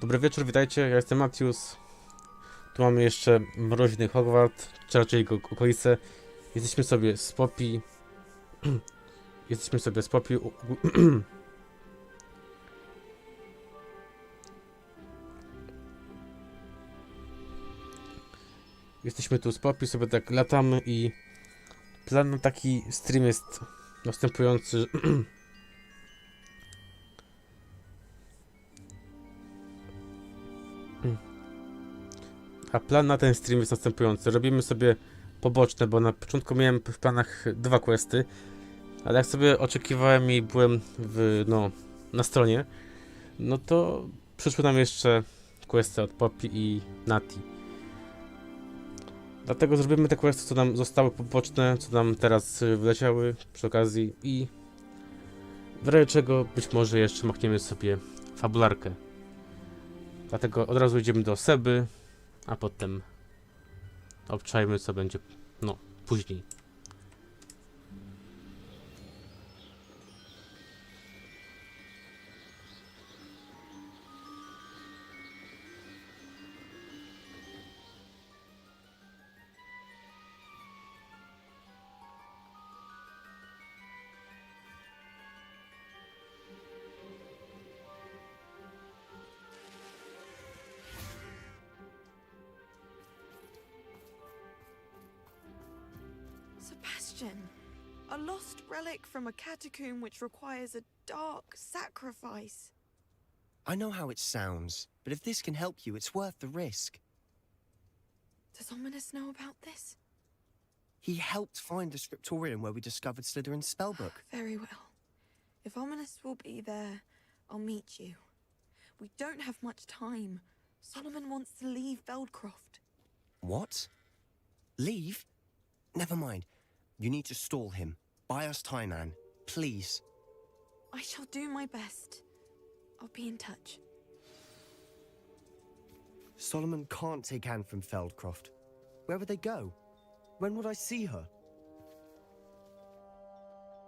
Dobry wieczór, witajcie, ja jestem Matius. Tu mamy jeszcze mroźny Hogwarts, czy raczej jego okolice. Jesteśmy sobie z Poppy. Jesteśmy sobie z Poppy. Jesteśmy tu z Poppy, sobie tak latamy i plan na taki stream jest następujący. A plan na ten stream jest następujący. Robimy sobie poboczne, bo na początku miałem w planach 2 questy, ale jak sobie oczekiwałem i byłem na stronie, no to przyszły nam jeszcze questy od Poppy i Nati. Dlatego zrobimy te questy, co nam zostały poboczne, co nam teraz wleciały przy okazji i w razie czego być może jeszcze machniemy sobie fabularkę. Dlatego od razu idziemy do Seby, a potem obczajmy, co będzie później. Sebastian, a lost relic from a catacomb which requires a dark sacrifice. I know how it sounds, but if this can help you, it's worth the risk. Does Ominous know about this? He helped find the scriptorium where we discovered Slytherin's spellbook. Very well. If Ominous will be there, I'll meet you. We don't have much time. Solomon wants to leave Feldcroft. What? Leave? Never mind. You need to stall him. Buy us time, Anne. Please. I shall do my best. I'll be in touch. Solomon can't take Anne from Feldcroft. Where would they go? When would I see her?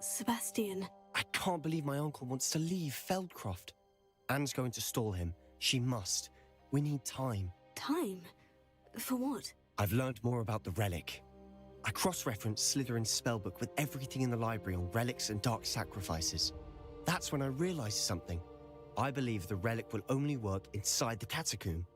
Sebastian. I can't believe my uncle wants to leave Feldcroft. Anne's going to stall him. She must. We need time. Time? For what? I've learned more about the relic. I cross-referenced Slytherin's spellbook with everything in the library on relics and dark sacrifices. That's when I realized something. I believe the relic will only work inside the catacomb.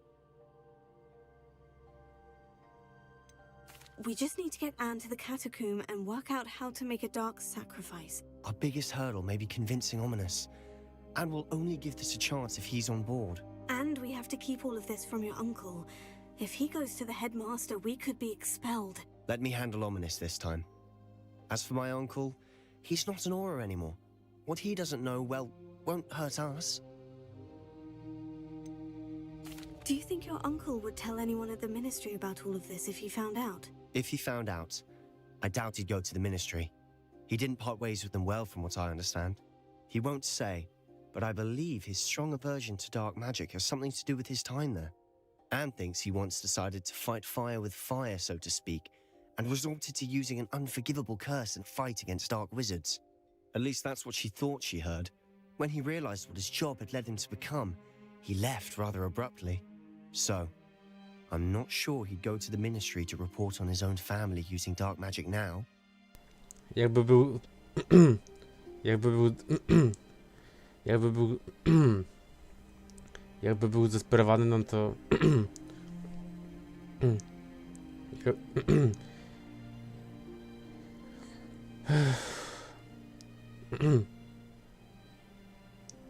We just need to get Anne to the catacomb and work out how to make a dark sacrifice. Our biggest hurdle may be convincing Ominous. Anne will only give this a chance if he's on board. And we have to keep all of this from your uncle. If he goes to the headmaster, we could be expelled. Let me handle Ominous this time. As for my uncle, he's not an Auror anymore. What he doesn't know, well, won't hurt us. Do you think your uncle would tell anyone at the ministry about all of this if he found out? If he found out, I doubt he'd go to the ministry. He didn't part ways with them well, from what I understand. He won't say, but I believe his strong aversion to dark magic has something to do with his time there. Anne thinks he once decided to fight fire with fire, so to speak, and resorted to using an unforgivable curse and fight against dark wizards. At least that's what she thought she heard. When he realized what his job had led him to become, he left rather abruptly. So, I'm not sure he'd go to the ministry to report on his own family using dark magic now. Jakby był... jakby był zdesperowany, no to...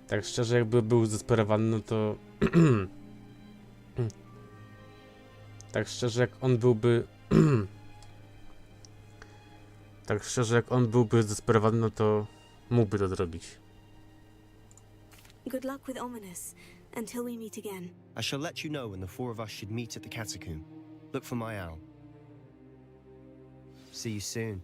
Tak szczerze, jakby był zdesperowany, no to... Tak szczerze, jak on byłby... Tak szczerze, jak on byłby zdesperowany, no to mógłby to zrobić. Good luck with Ominous, until we meet again. I shall let you know when the four of us should meet at the catacomb. Look for my owl. See you soon.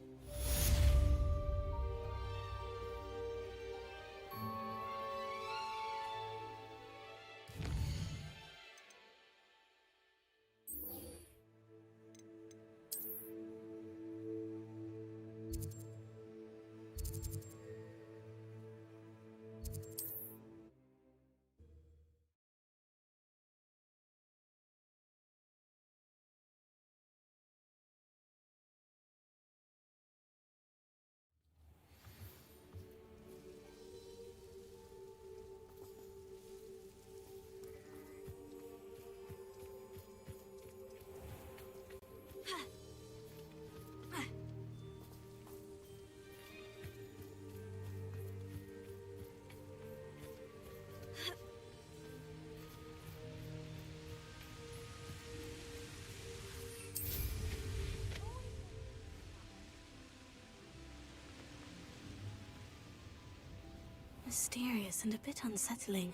mysterious and a bit unsettling.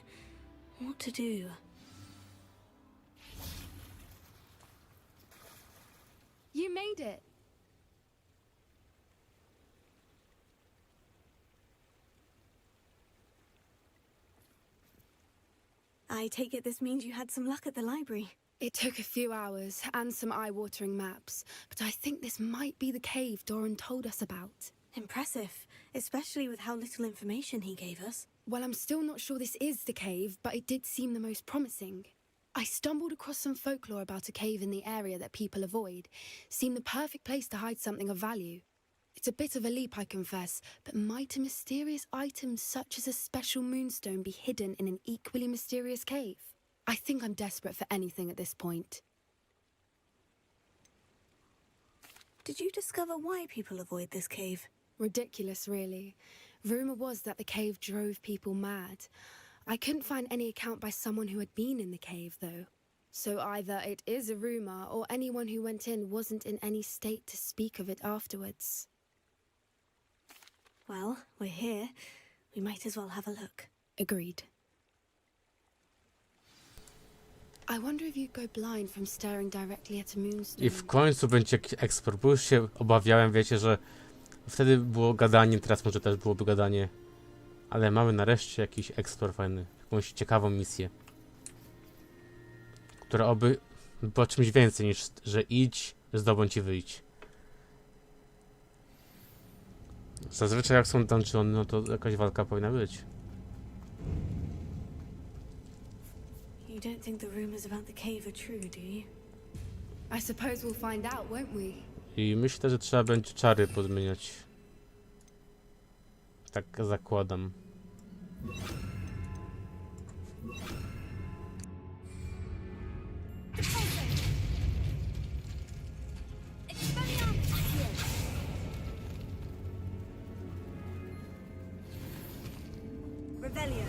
What to do? You made it. I take it this means you had some luck at the library. It took a few hours and some eye-watering maps, but I think this might be the cave Doran told us about. Impressive, especially with how little information he gave us. Well, I'm still not sure this is the cave, but it did seem the most promising. I stumbled across some folklore about a cave in the area that people avoid. Seemed the perfect place to hide something of value. It's a bit of a leap, I confess, but might a mysterious item such as a special moonstone be hidden in an equally mysterious cave? I think I'm desperate for anything at this point. Did you discover why people avoid this cave? Ridiculous, really. Rumour was that the cave drove people mad. I couldn't find any account by someone who had been in the cave, though. So either it is a rumour, or anyone who went in wasn't in any state to speak of it afterwards. Well, we're here. We might as well have a look. Agreed. I wonder if you'd go blind from staring directly at a moonstone. I w końcu będzie eksport, bo już się obawiałem, wiecie, że wtedy było gadanie, teraz może też byłoby gadanie. Ale mamy nareszcie jakiś eksport fajny, jakąś ciekawą misję. Która oby była czymś więcej niż, że idź, zdobądź i wyjdź. Zazwyczaj jak są dungeony, no to jakaś walka powinna być. You don't think the rumors about the cave are true, do you? I suppose we'll find out, won't we? I myślę, że trzeba będzie czary pozmieniać. Tak zakładam. Rebellion.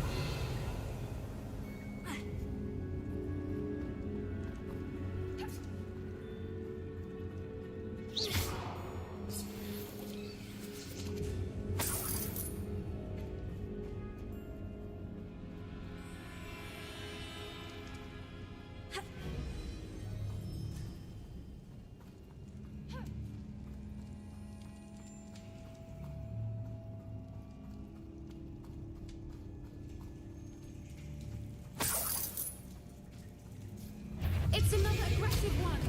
It's another aggressive one!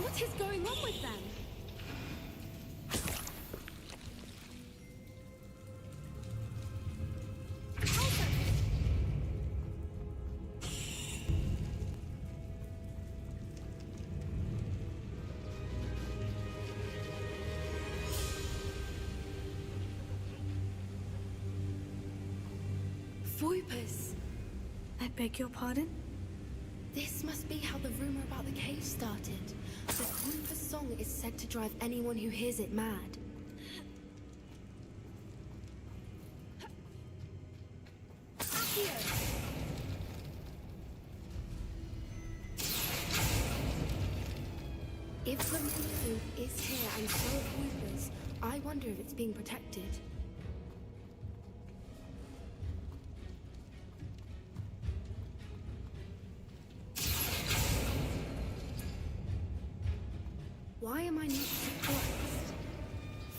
What is going on with them? Voipers. I beg your pardon? This must be how the rumor about the cave started. The Voiper song is said to drive anyone who hears it mad. If the moon is here and so are Voipers, I wonder if it's being protected. Why am I not surprised?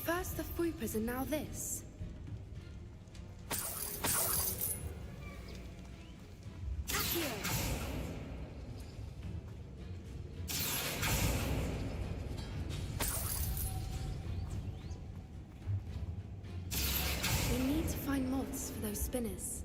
First the Voipers and now this. We need to find moths for those spinners.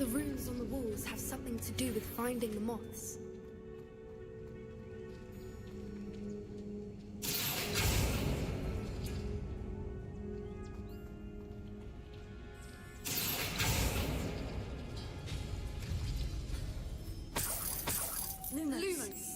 the runes on the walls have something to do with finding the moths. Lumos.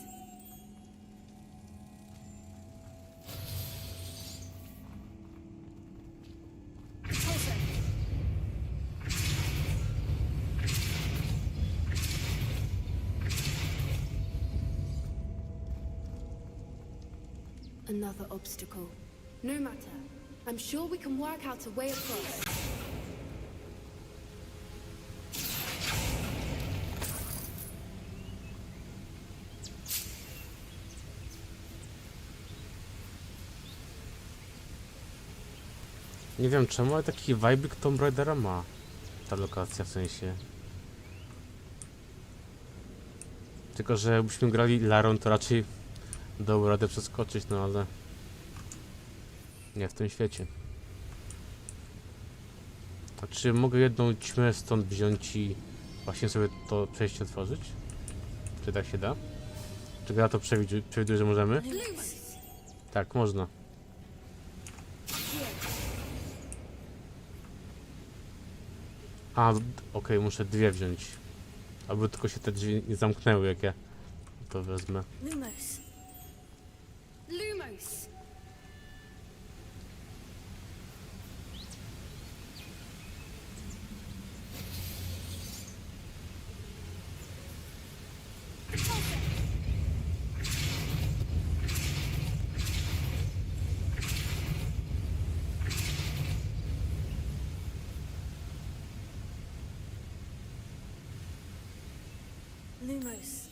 Another obstacle. No matter. I'm sure we can work out a way across. Nie wiem czemu, ale taki vibe Tomb Raidera ma ta lokacja, w sensie. Tylko, że jakbyśmy grali Larą, to raczej dało radę przeskoczyć, no ale nie w tym świecie. A czy mogę jedną ćmę stąd wziąć i właśnie sobie to przejście otworzyć? Czy tak się da? Czy gra to przewiduje, że możemy? Tak, można. A, okej, muszę dwie wziąć. Aby tylko się te drzwi nie zamknęły, jak ja to wezmę. Lumos. Lumos! Lumos.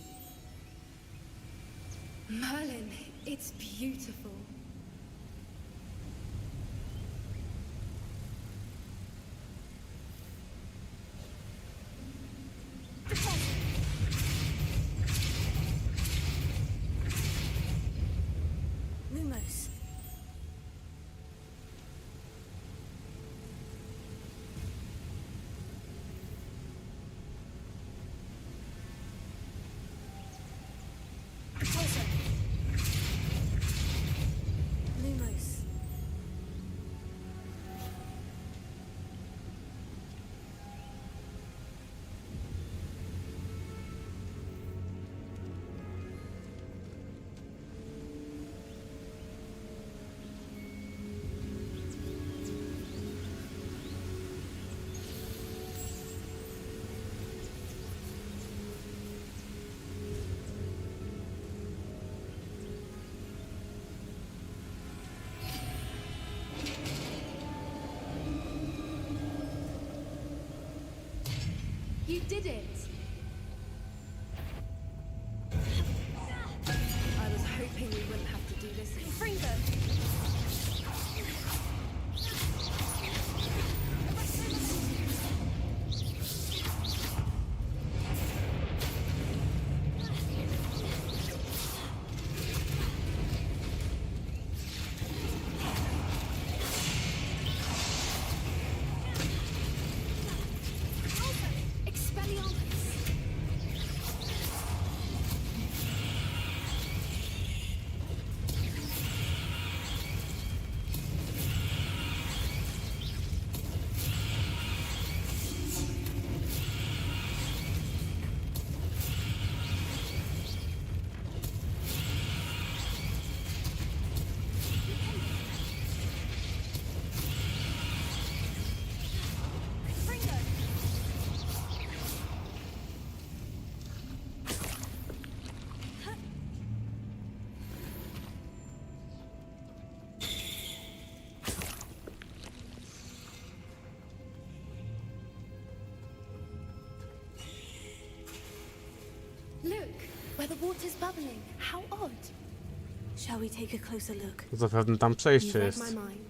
Merlin, it's beautiful. Lumos. Lumos. You did it! I was hoping we wouldn't have to do this. Fringo! Look, where the water's bubbling. How odd. Shall we take a closer look? Zapewne tam przejście You read jest. my mind.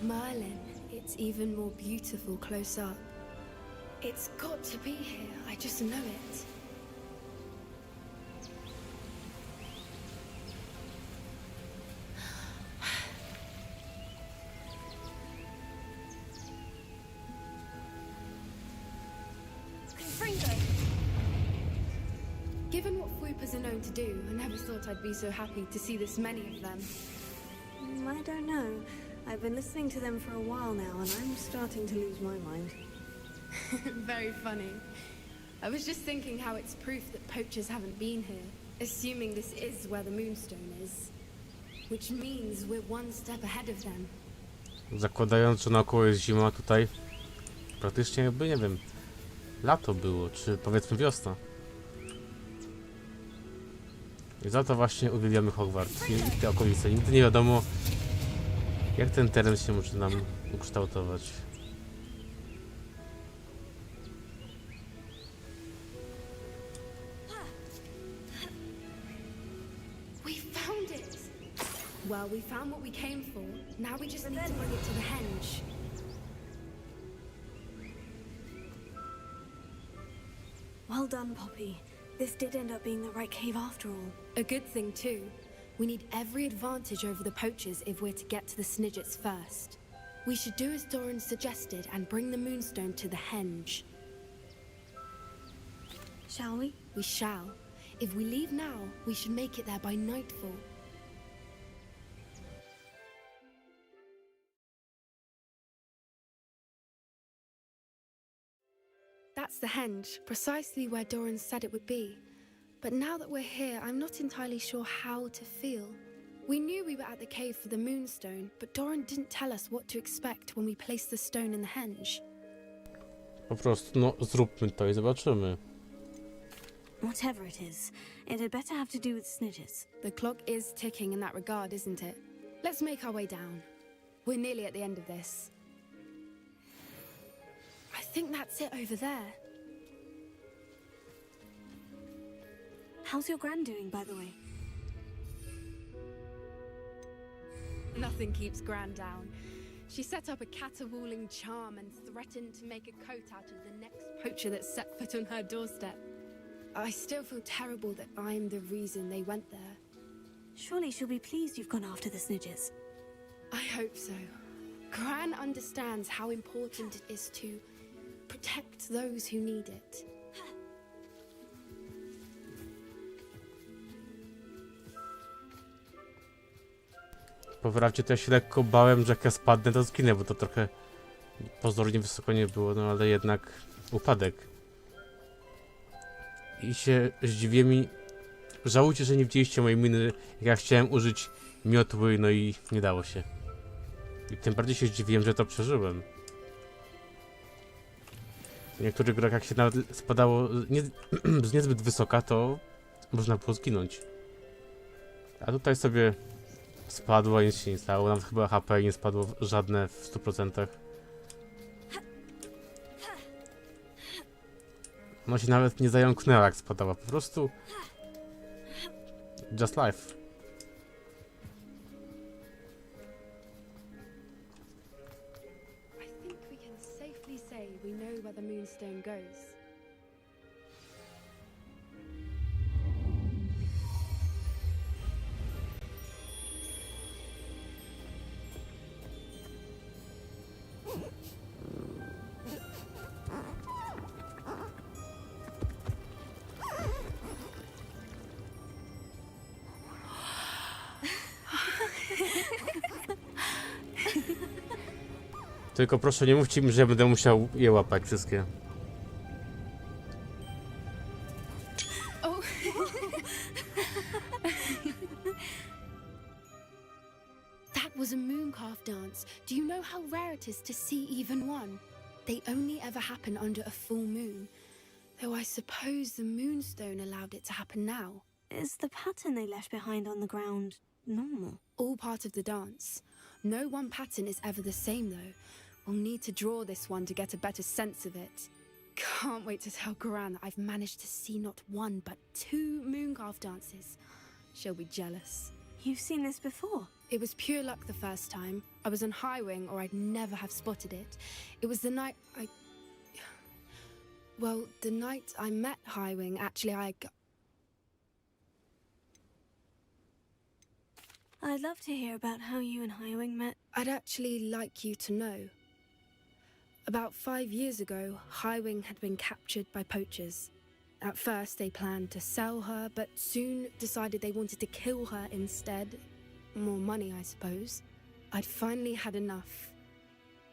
Merlin, it's even more beautiful close up. It's got to be here, I just know it. Given what Whoopers are known to do, I never thought I'd be so happy to see this many of them. I don't know. I've been listening to them for a while now, and I'm starting to lose my mind. Very funny. I was just thinking how it's proof that poachers haven't been here, assuming this is where the Moonstone is. Which means we're one step ahead of them. Zakładając, że naokoło jest zima, tutaj praktycznie jakby, nie wiem, lato było, czy powiedzmy wiosna. I za to właśnie uwielbiamy Hogwarts i te okolice. Nigdy nie wiadomo, jak ten teren się może nam ukształtować. We found it! Well, we found what we came for. Now we just need to bring it to the henge. Well done, Poppy. This did end up being the right cave after all. A good thing too. We need every advantage over the poachers if we're to get to the Snidgets first. We should do as Doran suggested and bring the Moonstone to the henge. Shall we? We shall. If we leave now, we should make it there by nightfall. That's the henge, precisely where Doran said it would be. But now that we're here, I'm not entirely sure how to feel. We knew we were at the cave for the Moonstone, but Doran didn't tell us what to expect when we placed the stone in the henge. Po prostu, no, zróbmy to i zobaczymy. Whatever it is, it had better have to do with Snidgets. The clock is ticking in that regard, isn't it? Let's make our way down. We're nearly at the end of this. I think that's it over there. How's your gran doing, by the way? Nothing keeps Gran down. She set up a caterwauling charm and threatened to make a coat out of the next poacher that set foot on her doorstep. I still feel terrible that I'm the reason they went there. Surely she'll be pleased you've gone after the Snidgets. I hope so. Gran understands how important it is to protect those who need it. Powrawcie, to ja się lekko bałem, że jak ja spadnę, to zginę, bo to trochę pozornie wysoko nie było, no ale jednak upadek. I się zdziwiłem i żałujcie, że nie widzieliście mojej miny, jak ja chciałem użyć miotły, no i nie dało się. I tym bardziej się zdziwiłem, że to przeżyłem. W niektórych grach, jak się nawet spadało z niezbyt wysoka, to można było zginąć. A tutaj sobie spadło, nic się nie stało, nawet chyba HP nie spadło żadne w 100%. No się nawet nie zająknęła, jak spadała, po prostu just life. I think we can safely say we know where the Moonstone goes. Tylko proszę nie mówcie mi, że ja będę musiał je łapać wszystkie. Oh. That was a mooncalf dance. Do you know how rare it is to see even one? They only ever happen under a full moon. Though I suppose the Moonstone allowed it to happen now. Is the pattern they left behind on the ground normal? All part of the dance. No one pattern is ever the same though. We'll need to draw this one to get a better sense of it. Can't wait to tell Gran that I've managed to see not one but 2 mooncalf dances. She'll be jealous. You've seen this before? It was pure luck the first time. I was on Highwing, or I'd never have spotted it. It was the night Well, the night I met Highwing, actually, I'd love to hear about how you and Highwing met. I'd actually like you to know. About 5 years ago, Highwing had been captured by poachers. At first, they planned to sell her, but soon decided they wanted to kill her instead. More money, I suppose. I'd finally had enough.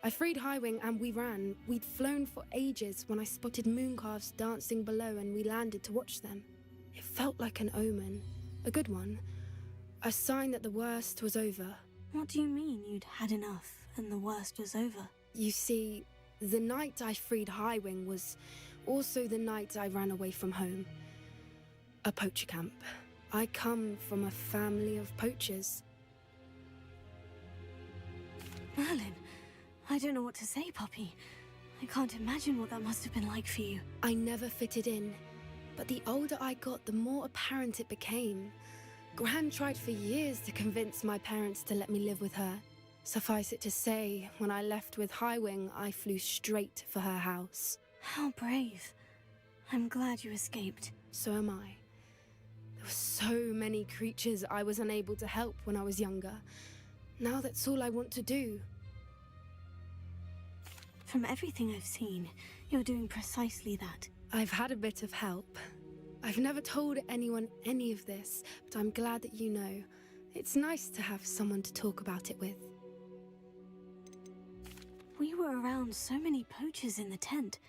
I freed Highwing and we ran. We'd flown for ages when I spotted mooncalves dancing below and we landed to watch them. It felt like an omen. A good one. A sign that the worst was over. What do you mean you'd had enough and the worst was over? You see, the night I freed Highwing was also the night I ran away from home. A poacher camp. I come from a family of poachers. Merlin, I don't know what to say, Poppy. I can't imagine what that must have been like for you. I never fitted in, but the older I got, the more apparent it became. Gran tried for years to convince my parents to let me live with her. Suffice it to say, when I left with Highwing, I flew straight for her house. How brave. I'm glad you escaped. So am I. There were so many creatures I was unable to help when I was younger. Now that's all I want to do. From everything I've seen, you're doing precisely that. I've had a bit of help. I've never told anyone any of this, but I'm glad that you know. It's nice to have someone to talk about it with. We were around so many poachers in the tent.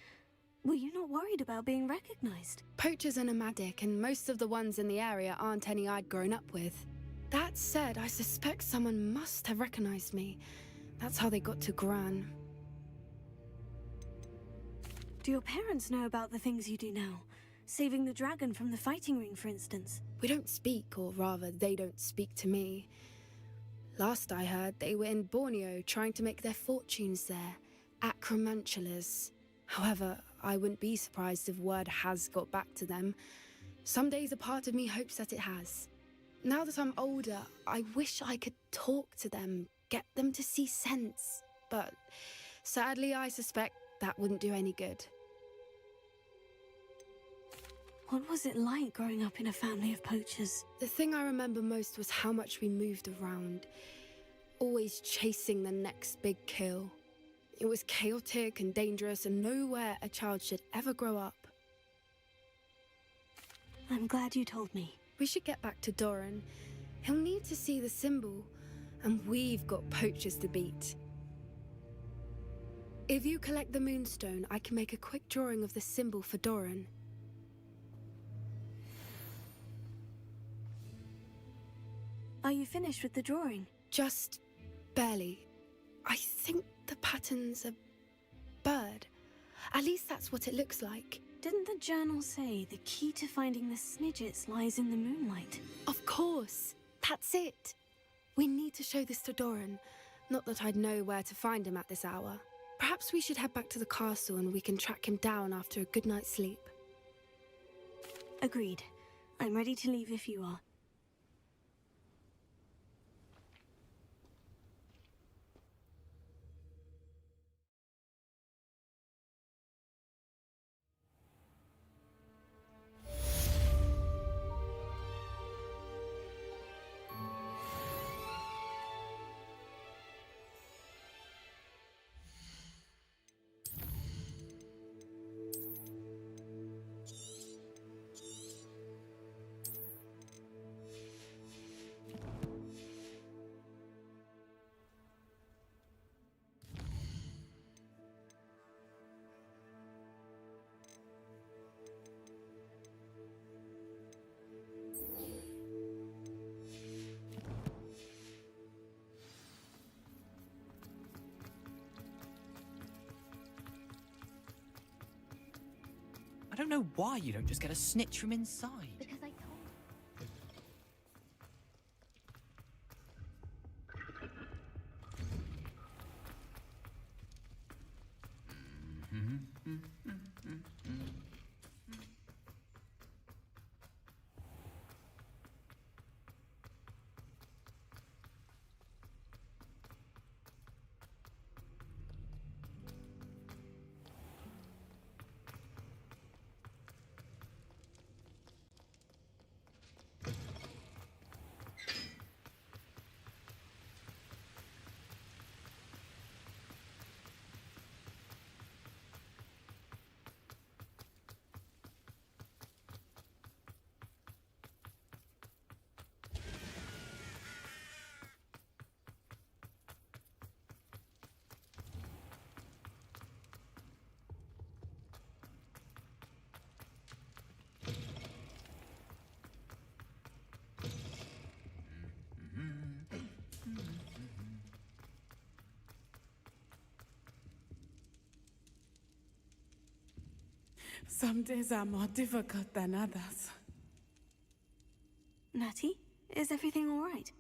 Were you not worried about being recognized? Poachers are nomadic, and most of the ones in the area aren't any I'd grown up with. That said, I suspect someone must have recognized me. That's how they got to Gran. Do your parents know about the things you do now? Saving the dragon from the fighting ring, for instance. We don't speak, or rather, they don't speak to me. Last I heard, they were in Borneo trying to make their fortunes there. Acromantulas. However, I wouldn't be surprised if word has got back to them. Some days a part of me hopes that it has. Now that I'm older, I wish I could talk to them, get them to see sense. But sadly, I suspect that wouldn't do any good. What was it like growing up in a family of poachers? The thing I remember most was how much we moved around, always chasing the next big kill. It was chaotic and dangerous, and nowhere a child should ever grow up. I'm glad you told me. We should get back to Doran. He'll need to see the symbol, and we've got poachers to beat. If you collect the moonstone, I can make a quick drawing of the symbol for Doran. Are you finished with the drawing? Just barely. I think the pattern's a bird. At least that's what it looks like. Didn't the journal say the key to finding the Snidgets lies in the moonlight? Of course. That's it. We need to show this to Doran. Not that I'd know where to find him at this hour. Perhaps we should head back to the castle and we can track him down after a good night's sleep. Agreed. I'm ready to leave if you are. I don't know why you don't just get a snitch from inside. Because I told Some days are more difficult than others. Natty, is everything all right?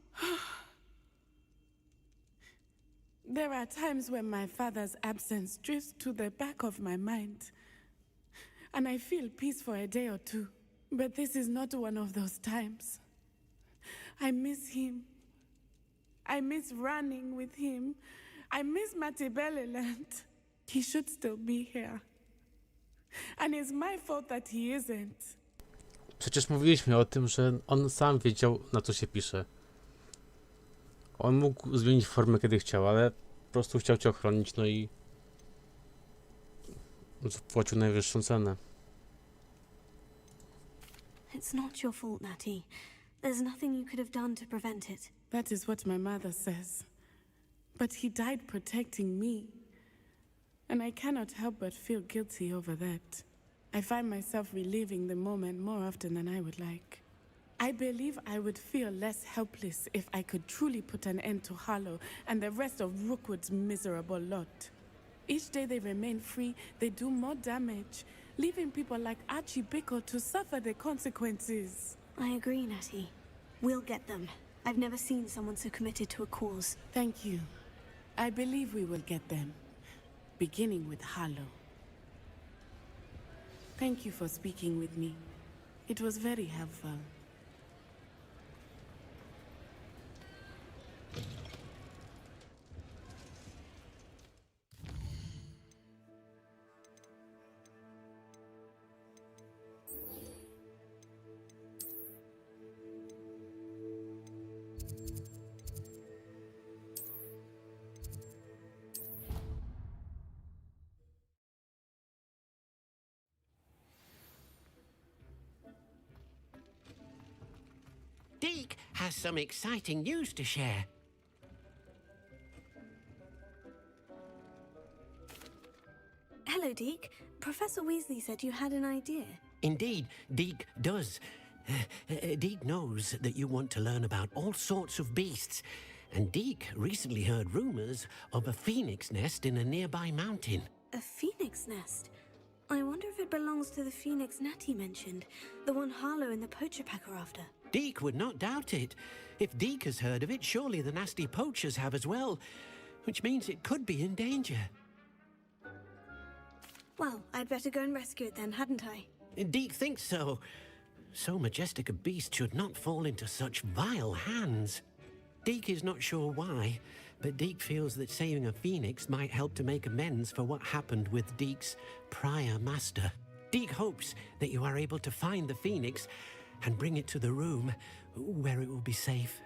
There are times when my father's absence drifts to the back of my mind, and I feel peace for a day or two. But this is not one of those times. I miss him. I miss running with him. I miss Matibeleland. He should still be here. And it's my fault that he isn't. Przecież mówiliśmy o tym, że on sam wiedział, na co się pisze. On mógł zmienić formę, kiedy chciał, ale po prostu chciał cię ochronić, no i zapłacił najwyższą cenę. It's not your fault, Natty. There's nothing you could have done to prevent it. That is what my mother says. But he died protecting me. And I cannot help but feel guilty over that. I find myself reliving the moment more often than I would like. I believe I would feel less helpless if I could truly put an end to Harlow and the rest of Rookwood's miserable lot. Each day they remain free, they do more damage, leaving people like Archie Bickle to suffer the consequences. I agree, Natty. We'll get them. I've never seen someone so committed to a cause. Thank you. I believe we will get them, beginning with Harlow. Thank you for speaking with me. It was very helpful. Deke has some exciting news to share. Hello, Deke. Professor Weasley said you had an idea. Indeed, Deke does. Deke knows that you want to learn about all sorts of beasts, and Deke recently heard rumors of a phoenix nest in a nearby mountain. A phoenix nest? I wonder if it belongs to the phoenix Natty mentioned, the one Harlow and the poacher pack are after. Deke would not doubt it. If Deke has heard of it, surely the nasty poachers have as well, which means it could be in danger. Well, I'd better go and rescue it then, hadn't I? Deke thinks so. So majestic a beast should not fall into such vile hands. Deke is not sure why, but Deke feels that saving a phoenix might help to make amends for what happened with Deke's prior master. Deke hopes that you are able to find the phoenix and bring it to the room where it will be safe.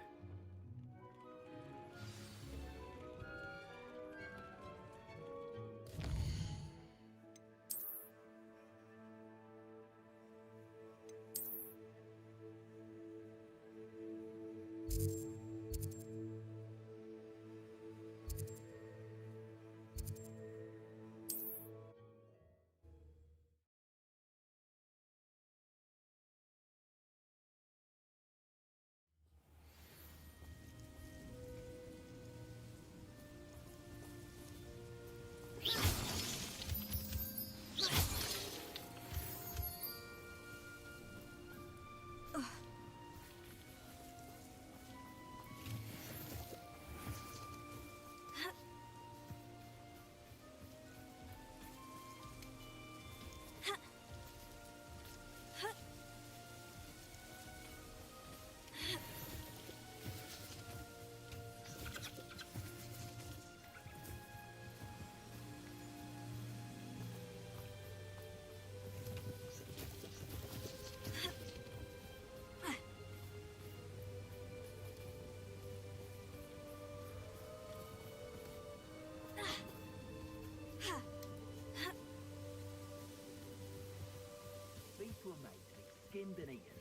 These were made to be skinned and eaten.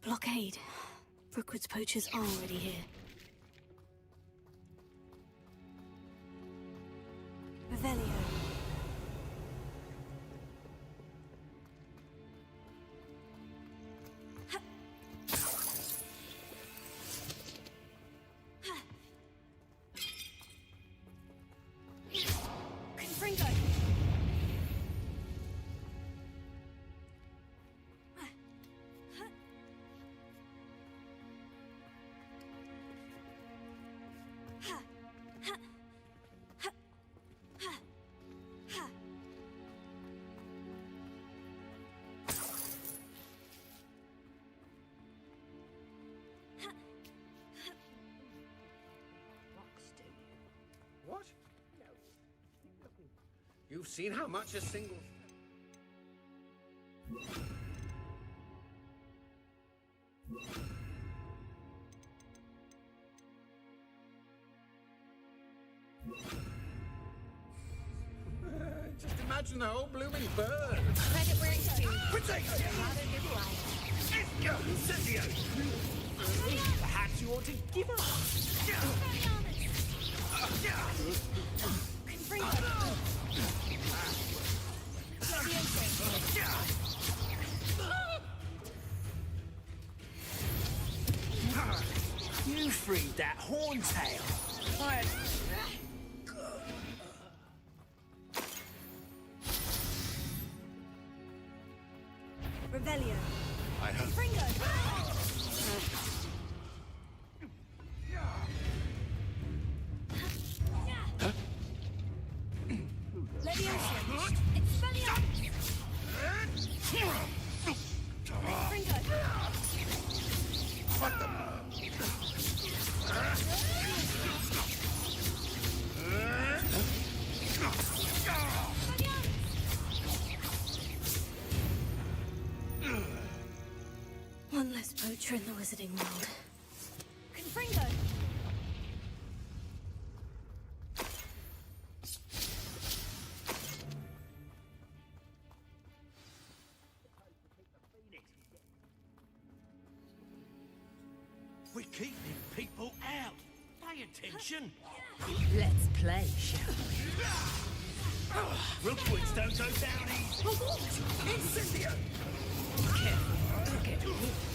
Blockade. Brookwood's poachers are already here. Revelio. Confringo. What? You've seen how much a single... Just imagine the whole blooming bird. Credit where it's due. Protect you! Rather good fly. Incendio! Perhaps you ought to give up. You freed that horntail. Revelio. I hope. Fringo. Leviosa. Expelliarmus. Fringo. What the... One less poacher in the wizarding world. Confringo. We're keeping people out. Pay attention. Let's play, shall we? Rookwoods don't go down easy. Incendio! Careful, get hooked.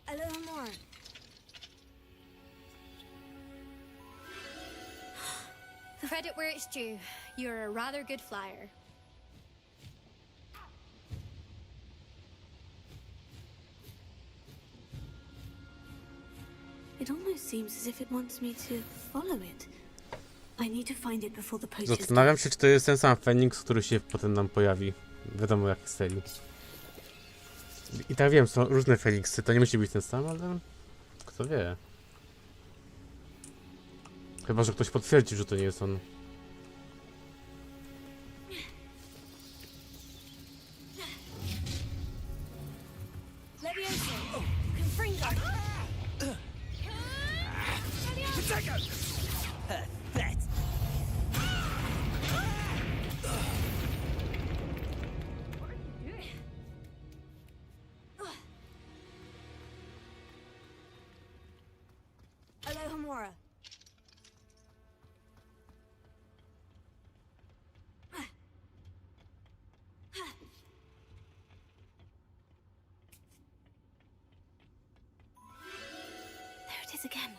A little more. Credit where it's due. You're a rather good flyer. It almost seems as if it wants me to follow it. I need to find it before the poachers... Zastanawiam się, czy to jest ten sam Feniks, który się potem nam pojawi. Wiadomo jaki serii. I tak wiem, są różne Feniksy, to nie musi być ten sam, ale kto wie. Chyba że ktoś potwierdzi, że to nie jest on. Alohomora. There it is again.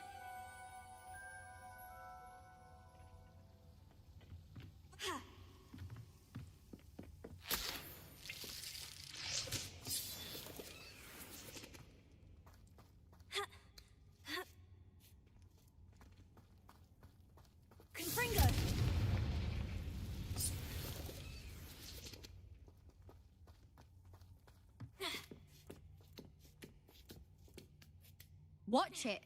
Watch it.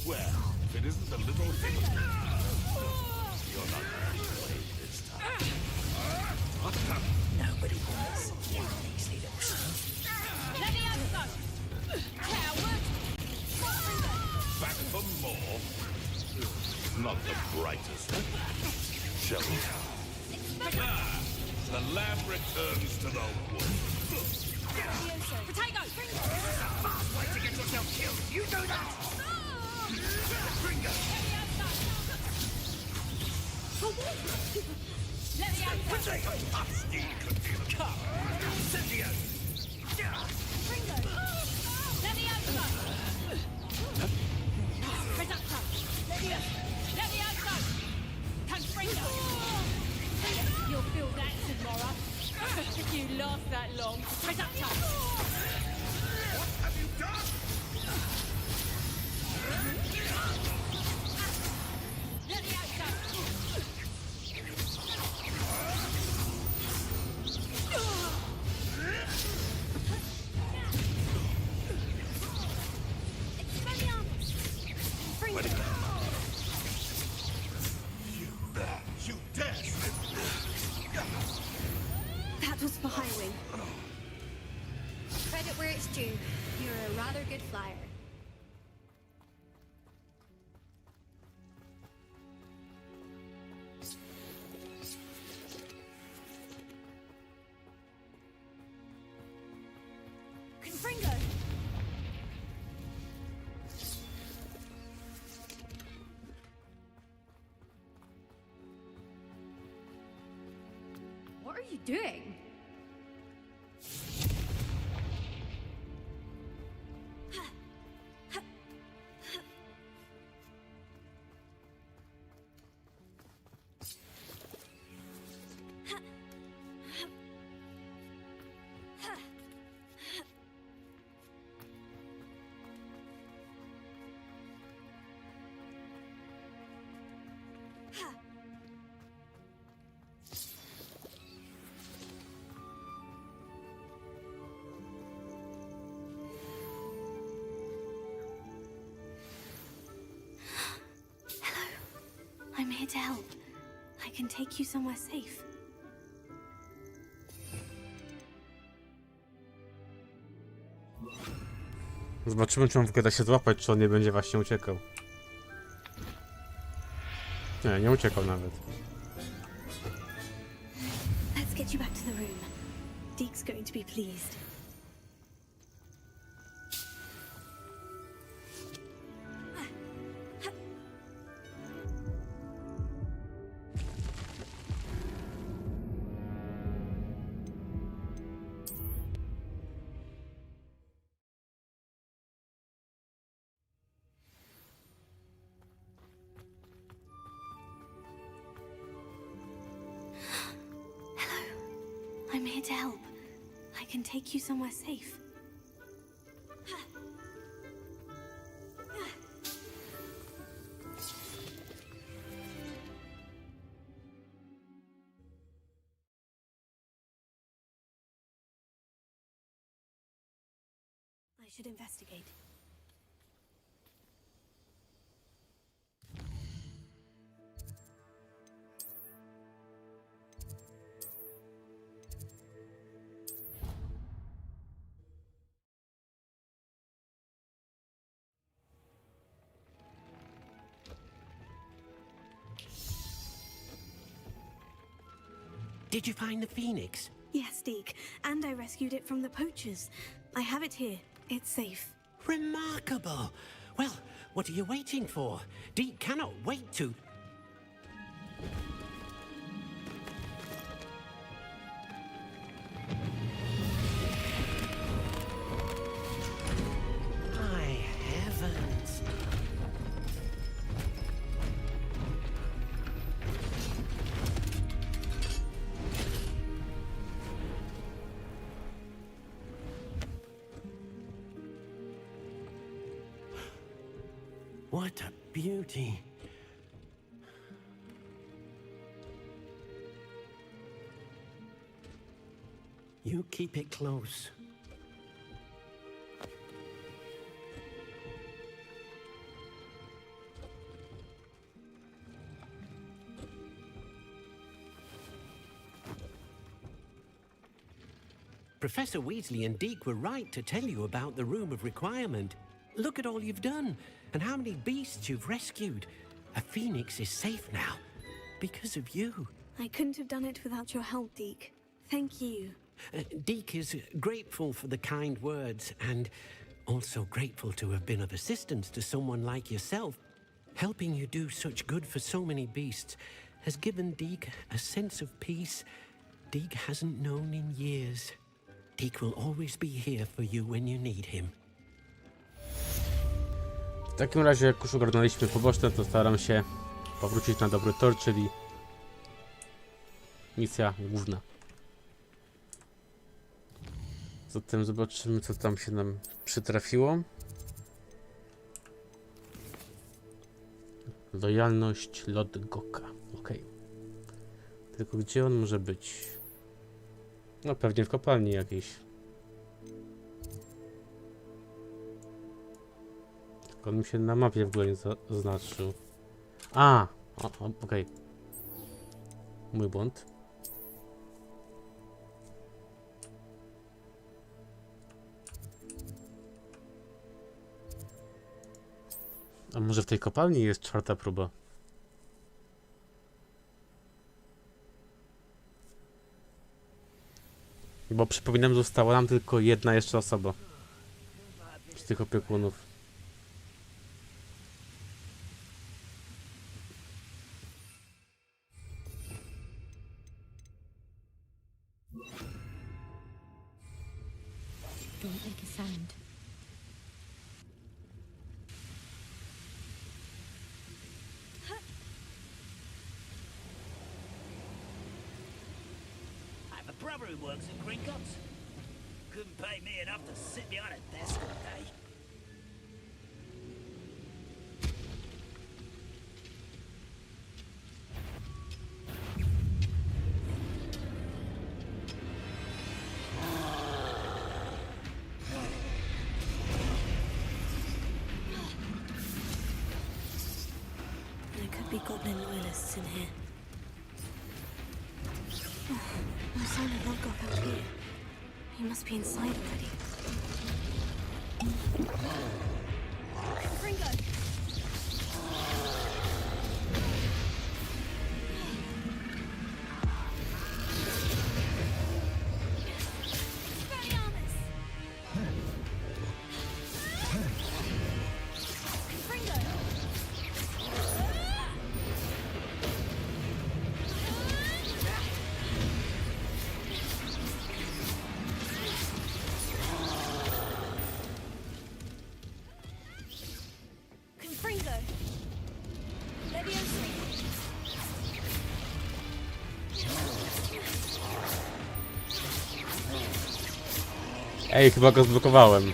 Well, if it isn't the little thing. You're not going to play this time. Nobody wants you measly little stuff. Let me out, son! Coward! Back for more. Not the brightest. Shall we? Ah, the lamb returns to the wolf. Potato! Fast way to get yourself killed. You do that. Finger. Let me out, Potato. Steve could feel a cup. Cynthia. Let me out, son! Press up, son! Let me out, son! Come, Springo! You'll feel that tomorrow. If you last that long. Press up, son! What have you done? Let me out, son! You dare slip. That was for Highwing. Credit where it's due. You're a rather good flyer. Confringo! What are you doing? I'm here to help. I can take you somewhere safe. Zobaczymy, czy on w ogóle da się złapać, czy on nie będzie właśnie uciekał. Nie, nie uciekał nawet. Let's get you back to the room. Deke's going to be pleased. I'm here to help. I can take you somewhere safe. I should investigate. Did you find the phoenix? Yes, Deke, and I rescued it from the poachers. I have it here. It's safe. Remarkable. Well, what are you waiting for? Deke cannot wait to... My heavens. What a beauty. You keep it close. Professor Weasley and Deke were right to tell you about the Room of Requirement. Look at all you've done, and how many beasts you've rescued. A phoenix is safe now, because of you. I couldn't have done it without your help, Deke. Thank you. Deke is grateful for the kind words, and also grateful to have been of assistance to someone like yourself. Helping you do such good for so many beasts has given Deke a sense of peace Deke hasn't known in years. Deke will always be here for you when you need him. W takim razie, jak już ogarnęliśmy poboczne, to staram się powrócić na dobry tor, czyli misja główna. Zatem zobaczymy, co tam się nam przytrafiło. Lojalność Lodgoka. Ok. Tylko gdzie on może być? No pewnie w kopalni jakiejś. Tylko on mi się na mapie w ogóle nie zaznaczył. A! Okej. Mój błąd. A może w tej kopalni jest czwarta próba? Bo przypominam, że została nam tylko jedna jeszcze osoba z tych opiekunów. Don't make a sound. I have a brother who works at Gringotts. Couldn't pay me enough to sit behind a desk all day. There could be goblin loyalists in here. No sign of Lodgok out here. He must be inside already. Ringo! Ej, chyba go zblokowałem.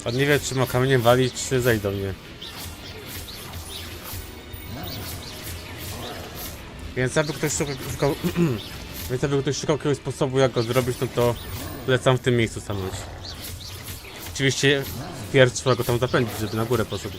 On nie wie, czy ma kamieniem walić, czy zejdą mnie. Więc aby ktoś szukał, jakiegoś sposobu, jak go zrobić, no to polecam w tym miejscu stanąć. Oczywiście pierw trzeba go tam zapędzić, żeby na górę poszedł.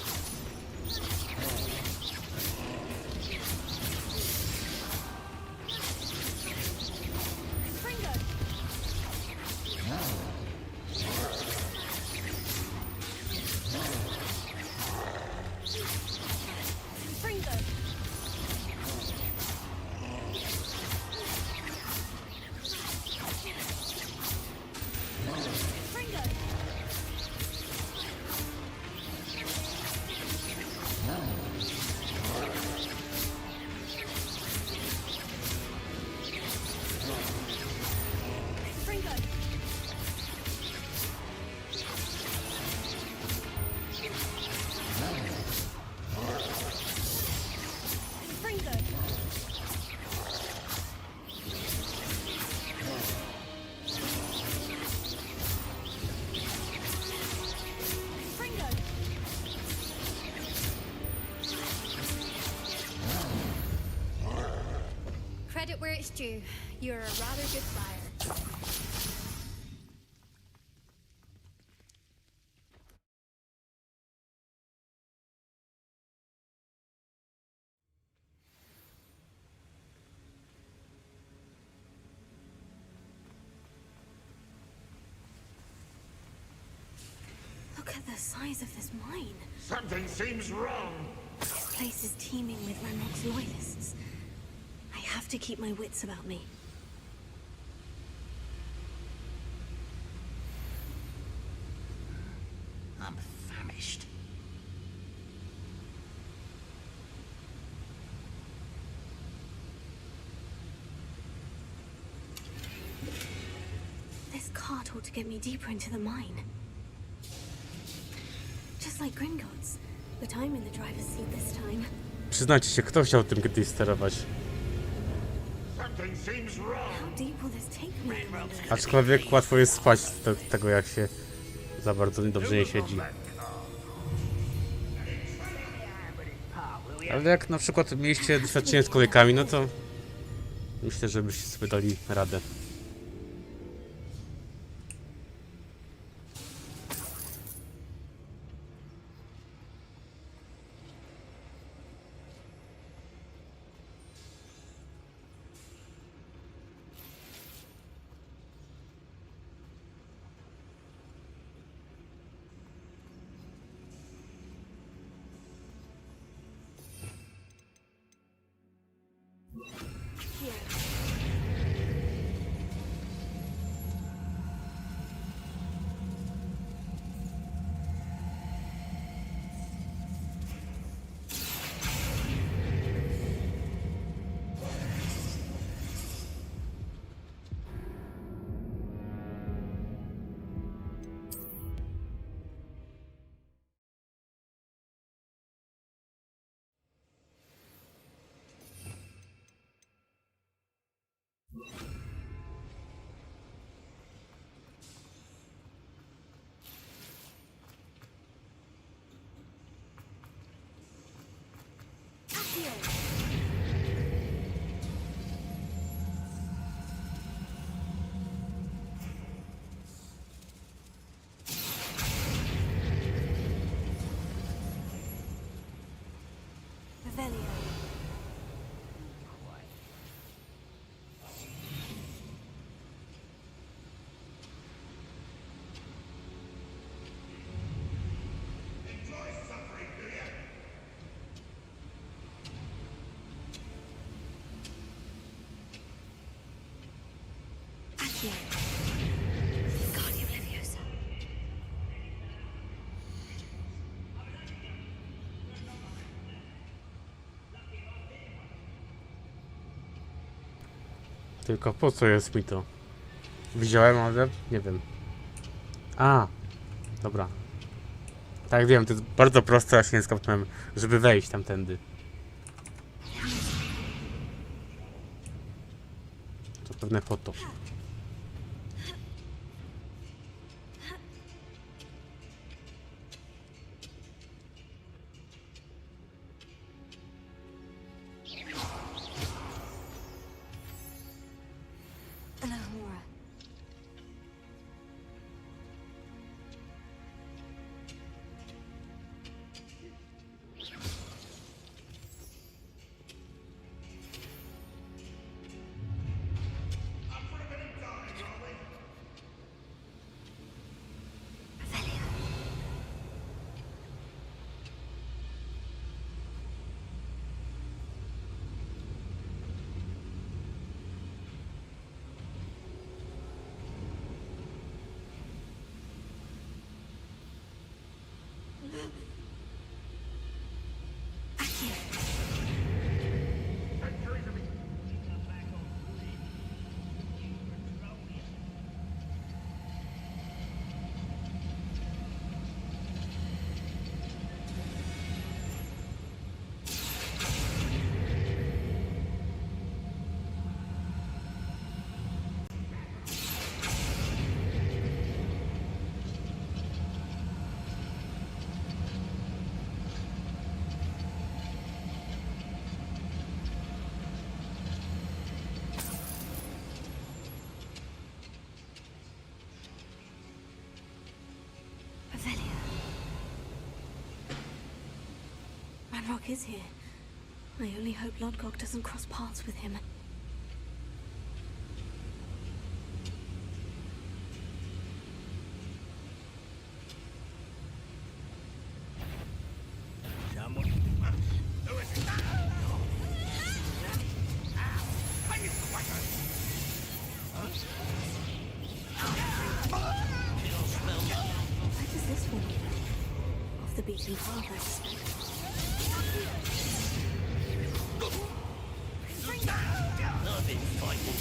Credit where it's due. You're a rather good flyer. Look at the size of this mine. Something seems wrong. This place is teeming with Ranrock's loyalists. I have to keep my wits about me. I'm famished. This cart ought to get me deeper into the mine. Just like Gringotts, but I'm in the driver's seat this time. Przyznajcie się, kto chciał tym kiedyś sterować. Something seems wrong. How deep will this take me? Aczkolwiek łatwo jest spać z tego, jak się za bardzo dobrze nie siedzi. Ale jak na przykład mieliście doświadczenie z kolejkami, no to myślę, że byście sobie dali radę. Tylko po co jest mi to? Widziałem, ale nie wiem. A, dobra. Tak, wiem, to jest bardzo proste, ja się nie skapnąłem, żeby wejść tamtędy. To pewne po to. Ranrock is here. I only hope Lodgok doesn't cross paths with him. Where does this one lead? Off the beaten path, I suspect. I've been fighting.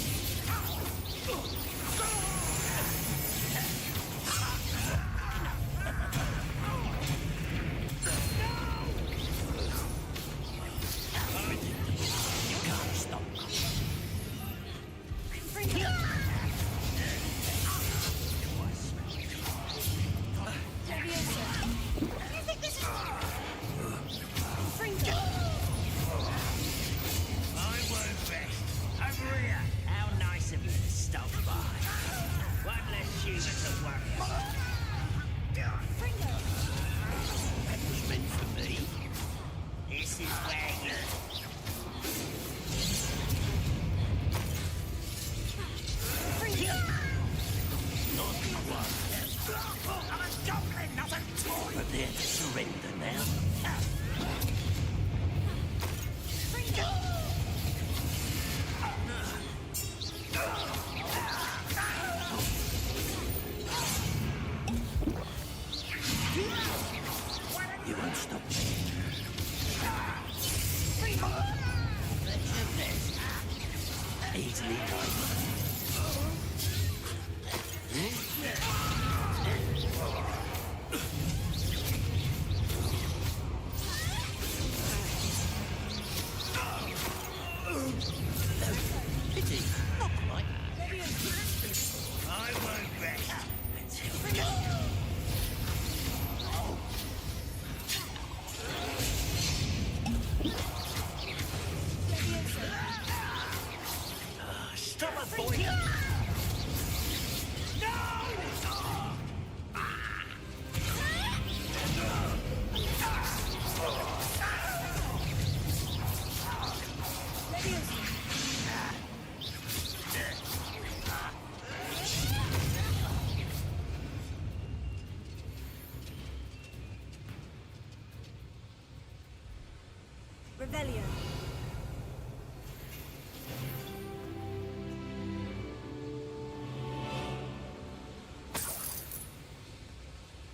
Revelio.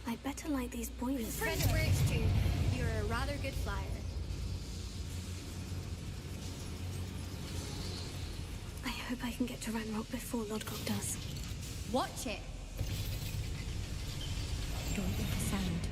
I'd better light these boilers. Credit where it's due. You're a rather good flyer. I hope I can get to Ranrock before Lodgok does. Watch it. Don't make a sound.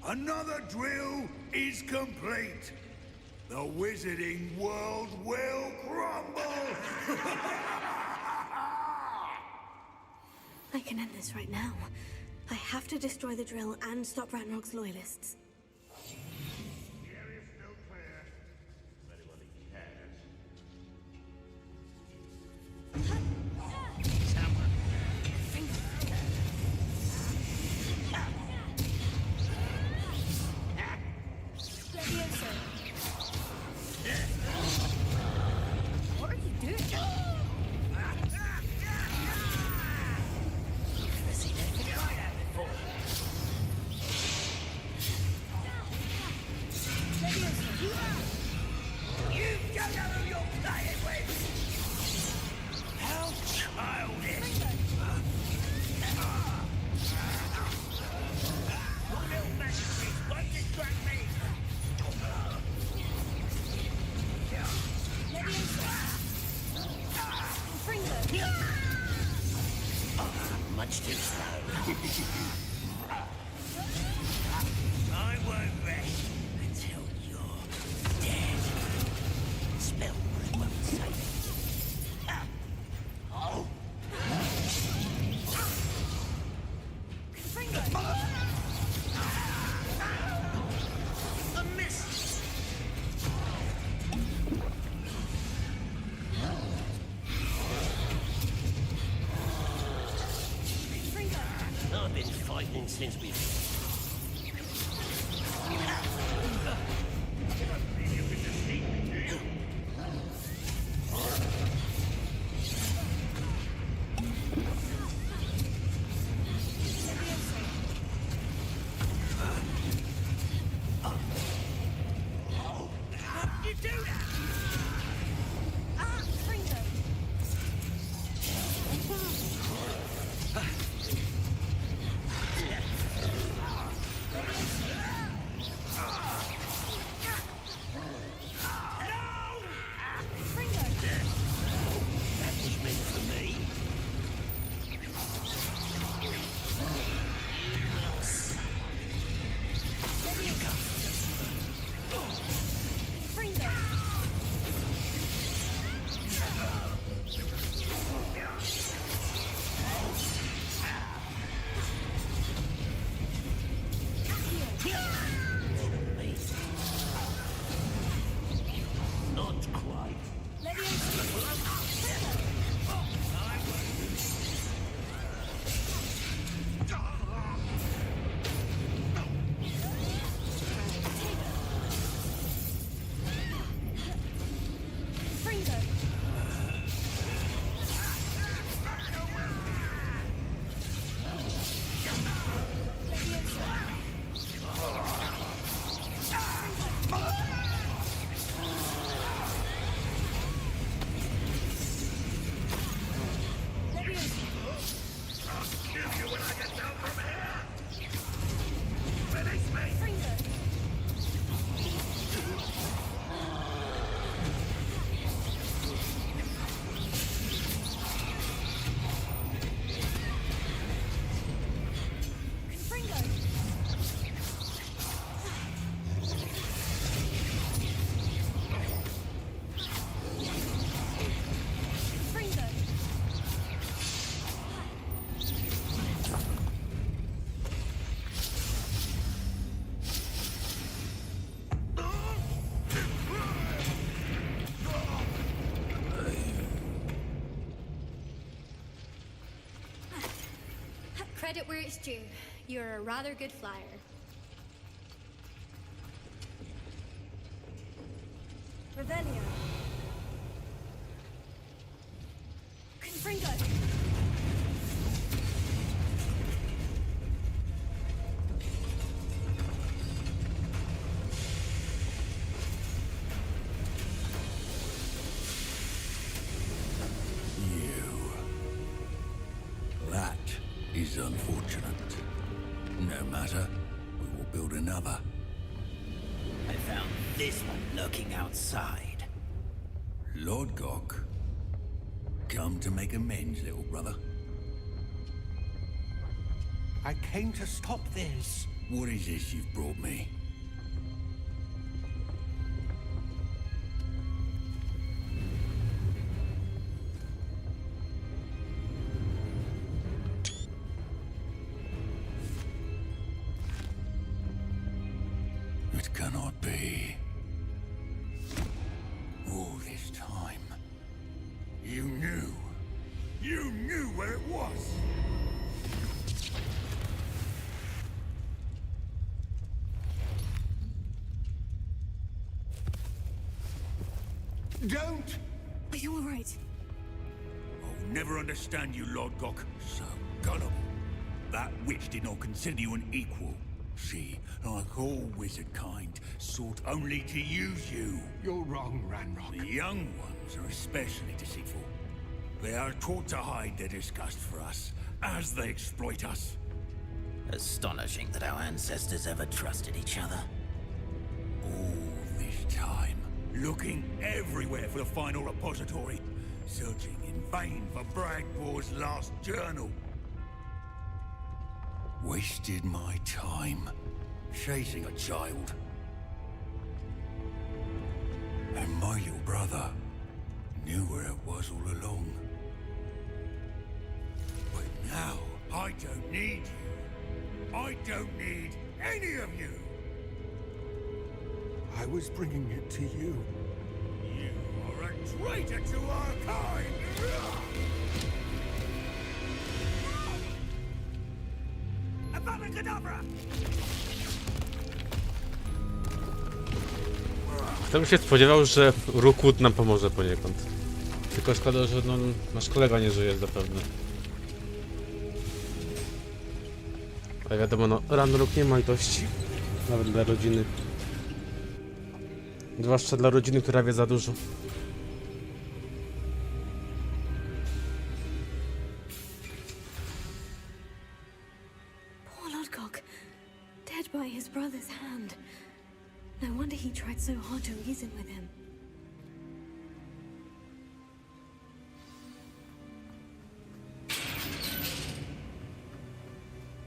Another drill is complete. The wizarding world will crumble! I can end this right now. I have to destroy the drill and stop Ranrock's loyalists. The area's still clear. If anyone cares. What are you doing? You don't know who you're playing with! How childish! Your little magic tricks won't distract me! Much too slow. I won't rest until you're dead. Spell won't save it. Oh! A miss! changed since we... Credit where it's due. You're a rather good flyer. Revelio. Confringo. That is unfortunate. No matter, we will build another. I found this one lurking outside. Lord Gok, come to make amends, little brother. I came to stop this. What is this you've brought me? It cannot be. All this time, you knew where it was. Don't! Are you all right? I'll never understand you, Lord Gok. So gullible. That witch did not consider you an equal. She, like all wizard kind, sought only to use you. You're wrong, Ranrock. The young ones are especially deceitful. They are taught to hide their disgust for us, as they exploit us. Astonishing that our ancestors ever trusted each other. All this time, looking everywhere for the final repository, searching in vain for Bragbor's last journal. Wasted my time, chasing a child. And my little brother knew where it was all along. But now, I don't need you. I don't need any of you. I was bringing it to you. You are a traitor to our kind! Avada Abracadabra! Kto by się spodziewał, że Rookwood nam pomoże poniekąd. Tylko szkoda, że no, nasz kolega nie żyje zapewne. Ale wiadomo, no, Ranrock nie ma litości. Nawet dla rodziny. Zwłaszcza dla rodziny, która wie za dużo. Poor Lodgok, dead by his brother's hand. No wonder he tried so hard to reason with him.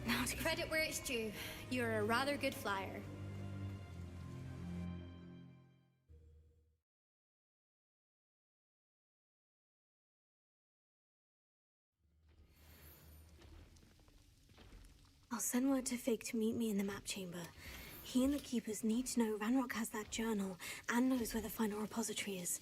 Now to Credit where it's due. You're a rather good flyer. I'll send word to Fig to meet me in the map chamber. He and the keepers need to know Ranrock has that journal and knows where the final repository is.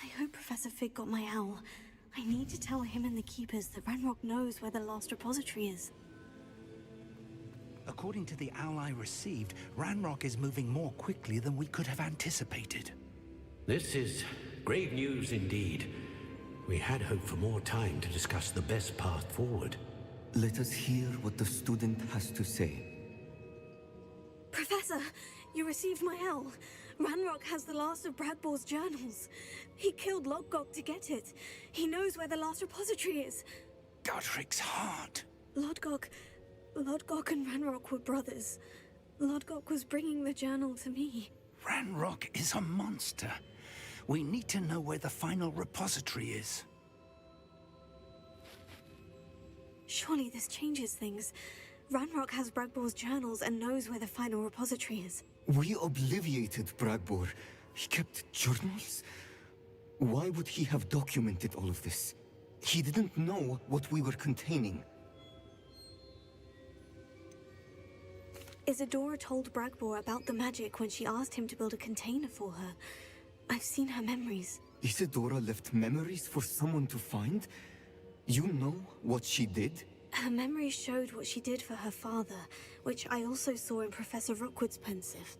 I hope Professor Fig got my owl. I need to tell him and the keepers that Ranrock knows where the last repository is. According to the owl I received, Ranrock is moving more quickly than we could have anticipated. This is grave news indeed. We had hoped for more time to discuss the best path forward. Let us hear what the student has to say. Professor, you received my owl. Ranrock has the last of Bradbor's journals. He killed Lodgok to get it. He knows where the last repository is. Godric's heart. Lodgok and Ranrock were brothers. Lodgok was bringing the journal to me. Ranrock is a monster. We need to know where the final repository is. Surely this changes things. Ranrock has Bradbor's journals and knows where the final repository is. We obliviated Bradbor. He kept journals? Why would he have documented all of this? He didn't know what we were containing. Isadora told Bradbor about the magic when she asked him to build a container for her. I've seen her memories. Isadora left memories for someone to find? You know what she did? Her memories showed what she did for her father, which I also saw in Professor Rookwood's pensive.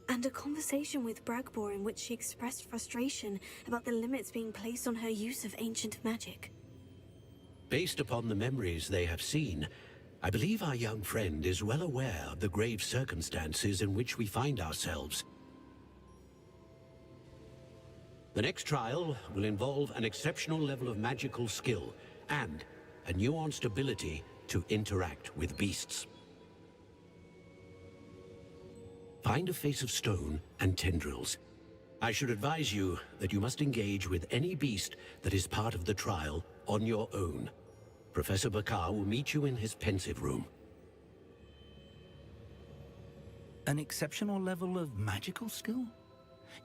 And a conversation with Bradbor in which she expressed frustration about the limits being placed on her use of ancient magic. Based upon the memories they have seen, I believe our young friend is well aware of the grave circumstances in which we find ourselves. The next trial will involve an exceptional level of magical skill and a nuanced ability to interact with beasts. Find a face of stone and tendrils. I should advise you that you must engage with any beast that is part of the trial on your own. Professor Bakar will meet you in his pensive room. An exceptional level of magical skill?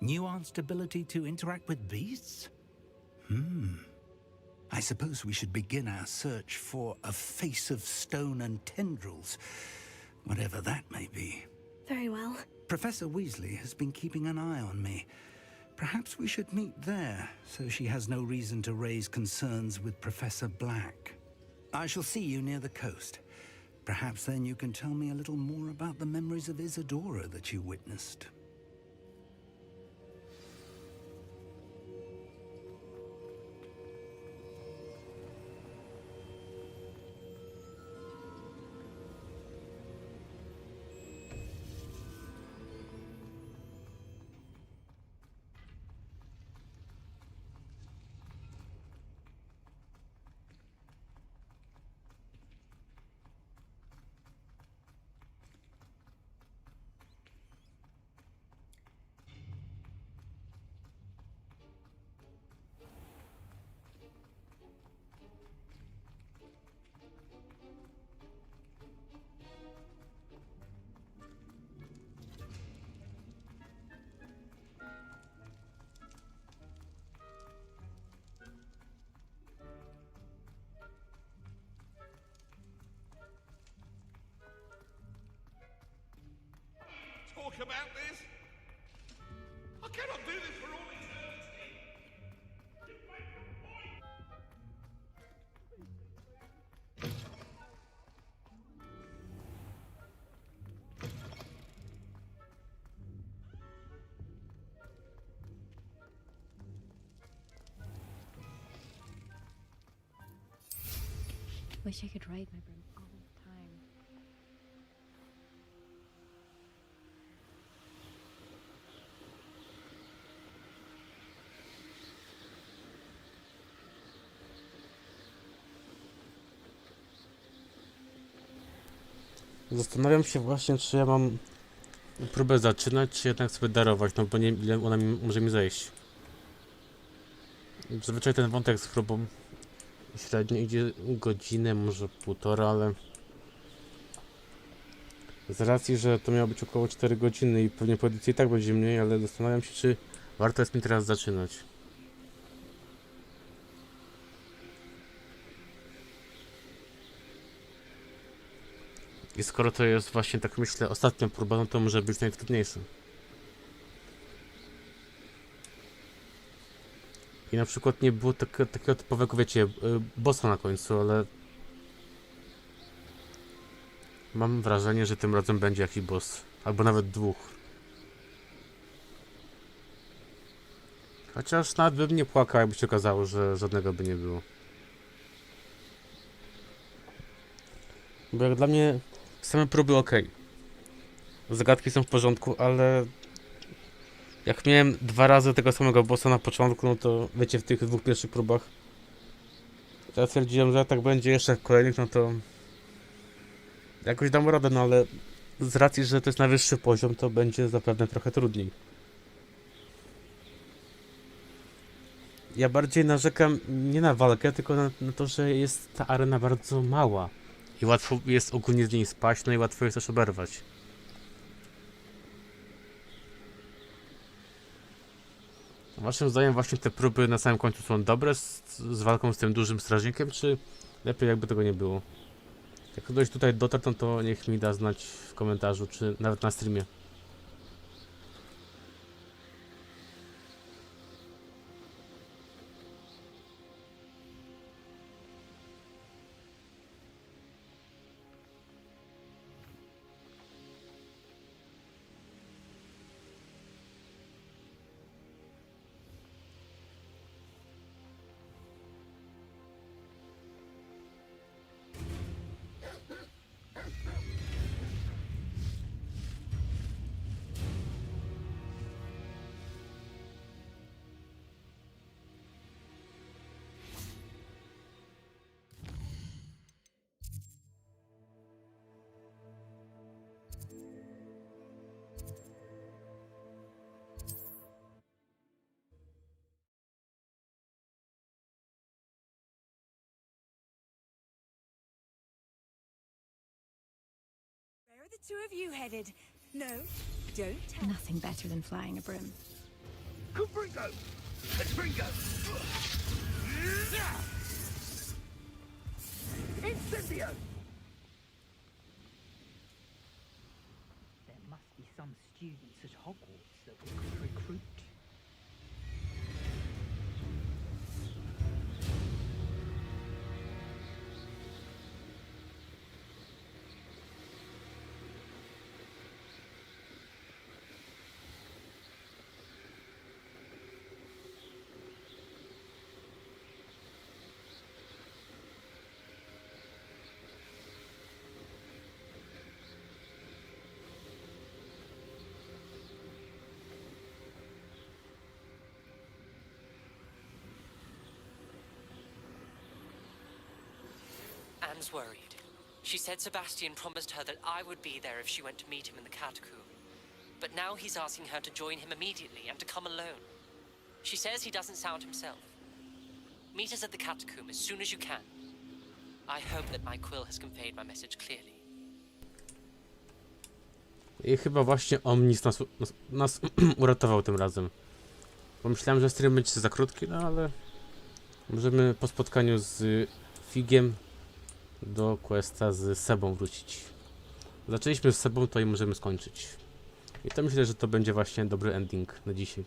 Nuanced ability to interact with beasts? I suppose we should begin our search for a face of stone and tendrils, whatever that may be. Very well. Professor Weasley has been keeping an eye on me. Perhaps we should meet there, so she has no reason to raise concerns with Professor Black. I shall see you near the coast. Perhaps then you can tell me a little more about the memories of Isadora that you witnessed. about this? I cannot do this for all eternity. You make a point. Wish I could ride my broom all the time. Zastanawiam się właśnie, czy ja mam próbę zaczynać, czy jednak sobie darować, no bo nie wiem, ile ona może mi zejść. Zazwyczaj ten wątek z próbą średnio idzie godzinę, może półtora, ale z racji, że to miało być około 4 godziny i pewnie po edycji i tak będzie mniej, ale zastanawiam się, czy warto jest mi teraz zaczynać. I skoro to jest właśnie, tak myślę, ostatnia próba, no to może być najtrudniejsze. I na przykład nie było takiego typowego, wiecie, bossa na końcu, ale mam wrażenie, że tym razem będzie jakiś boss. Albo nawet dwóch. Chociaż nawet bym nie płakał, jakby się okazało, że żadnego by nie było. Bo jak dla mnie same próby ok. Zagadki są w porządku, ale jak miałem 2 razy tego samego bossa na początku, no to wiecie, w tych 2 pierwszych próbach ja stwierdziłem, że tak będzie jeszcze w kolejnych, no to jakoś dam radę, no ale z racji, że to jest najwyższy poziom, to będzie zapewne trochę trudniej. Ja bardziej narzekam nie na walkę, tylko na to, że jest ta arena bardzo mała i łatwo jest ogólnie z niej spaść, no i łatwo jest też oberwać. Waszym zdaniem właśnie te próby na samym końcu są dobre z walką z tym dużym strażnikiem, czy lepiej jakby tego nie było? Jak ktoś tutaj dotarł, no to niech mi da znać w komentarzu, czy nawet na streamie. Where are the two of you headed? No, don't tell. Nothing better than flying a broom. Bringo! Let's Bringo! Incendio! There must be some students at Hogwarts that we could recruit. Anne's worried. She said Sebastian promised her that I would be there if she went to meet him in the catacomb. But now he's asking her to join him immediately and to come alone. She says he doesn't sound himself. Meet us at the catacomb as soon as you can. I hope that my quill has conveyed my message clearly. I chyba właśnie Omnis nas uratował tym razem. Pomyślałem, że stream będzie za krótki, no ale możemy po spotkaniu z Figiem do questa z Sebą wrócić. Zaczęliśmy z Sebą, to i możemy skończyć. I to myślę, że to będzie właśnie dobry ending na dzisiaj.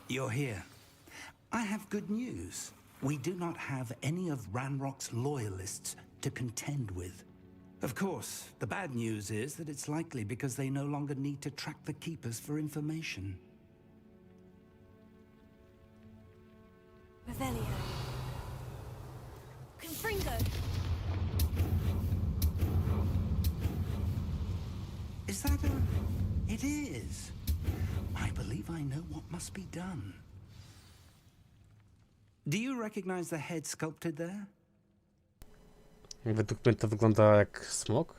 You're here. I have good news. We do not have any of Ranrock's loyalists to contend with. Of course, the bad news is that it's likely because they no longer need to track the Keepers for information. Revelio. Confringo. Is that a... It is. I believe I know what must be done. Do you recognize the head sculpted there? Według mnie to wygląda jak smok.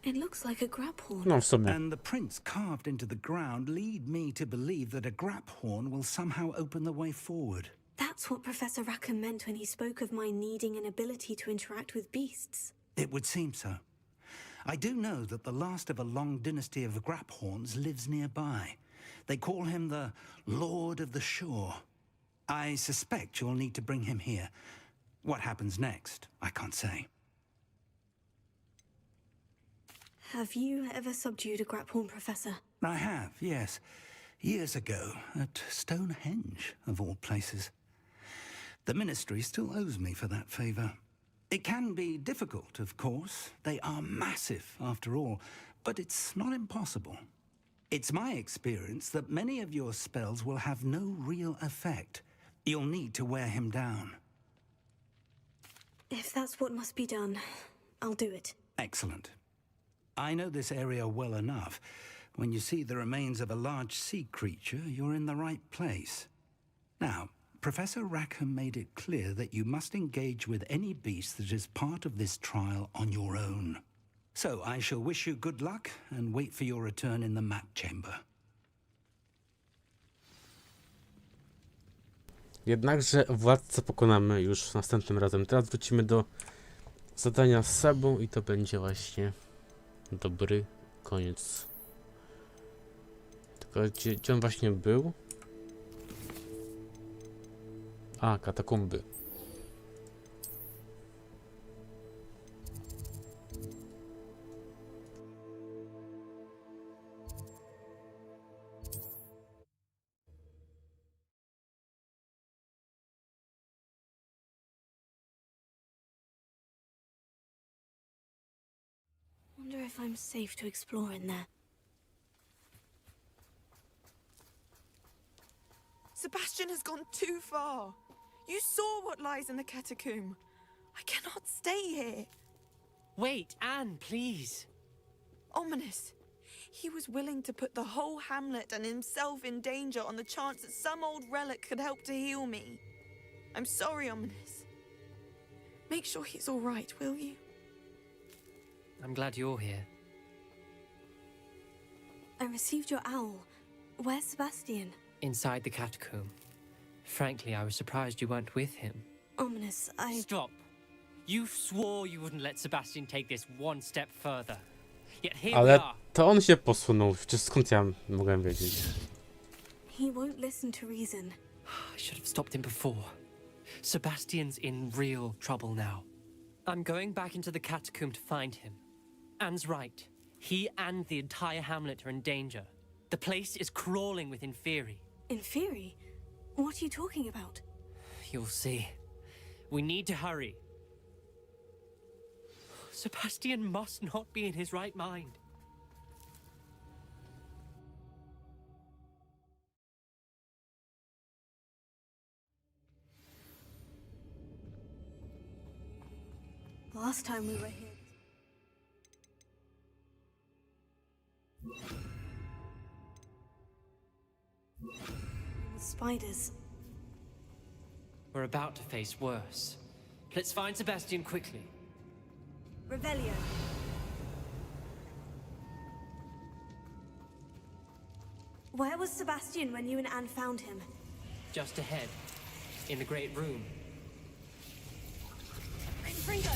It looks like a grab horn. No, w sumie. And the prints carved into the ground lead me to believe that a grab horn will somehow open the way forward. That's what Professor Rackham meant when he spoke of my needing an ability to interact with beasts. It would seem so. I do know that the last of a long dynasty of Graphorns lives nearby. They call him the Lord of the Shore. I suspect you'll need to bring him here. What happens next, I can't say. Have you ever subdued a Graphorn, Professor? I have, yes. Years ago, at Stonehenge, of all places. The Ministry still owes me for that favor. It can be difficult, of course. They are massive, after all, but it's not impossible. It's my experience that many of your spells will have no real effect. You'll need to wear him down. If that's what must be done, I'll do it. Excellent. I know this area well enough. When you see the remains of a large sea creature, you're in the right place. Now, Professor Rackham made it clear that you must engage with any beast that is part of this trial on your own. So I shall wish you good luck and wait for your return in the map chamber. Jednakże władcę pokonamy już następnym razem. Teraz wrócimy do zadania z sobą i to będzie właśnie dobry koniec. Tylko gdzie on właśnie był? A, katakumby. Wonder if I'm safe to explore in there. Sebastian has gone too far. You saw what lies in the catacomb. I cannot stay here. Wait, Anne, please. Ominous. He was willing to put the whole hamlet and himself in danger on the chance that some old relic could help to heal me. I'm sorry, Ominous. Make sure he's all right, will you? I'm glad you're here. I received your owl. Where's Sebastian? Inside the catacomb. Frankly, I was surprised you weren't with him. Ominous, Stop. You swore you wouldn't let Sebastian take this one step further. Yet here we Ale are. to on się posunął. Przecież skąd ja mogłem wiedzieć? He won't listen to reason. I should have stopped him before. Sebastian's in real trouble now. I'm going back into the catacomb to find him. Anne's right. He and the entire hamlet are in danger. The place is crawling with Inferi. Inferi? What are you talking about? You'll see. We need to hurry. Sebastian must not be in his right mind. Last time we were here. Spiders. We're about to face worse. Let's find Sebastian quickly. Revelio. Where was Sebastian when you and Anne found him? Just ahead, in the great room. Fringo!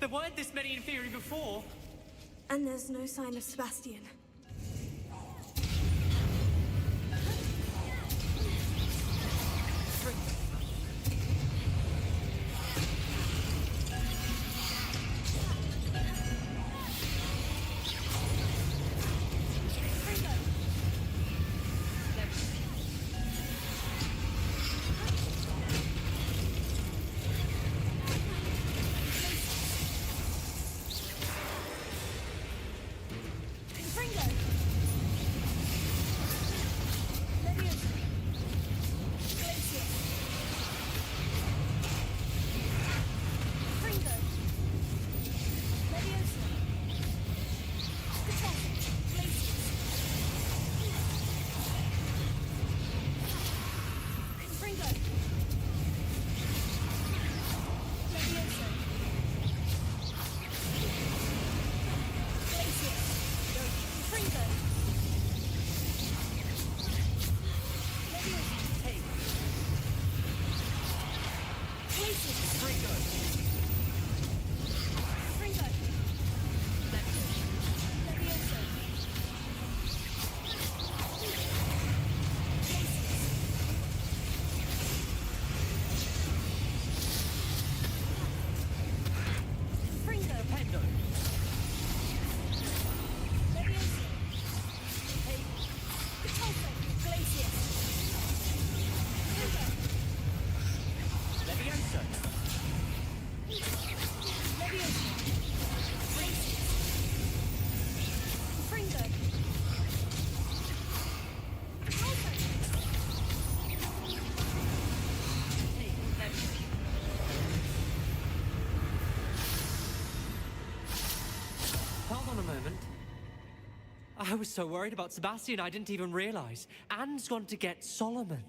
There weren't this many in theory before. And there's no sign of Sebastian. I was so worried about Sebastian I didn't even realize. Anne's gone to get Solomon.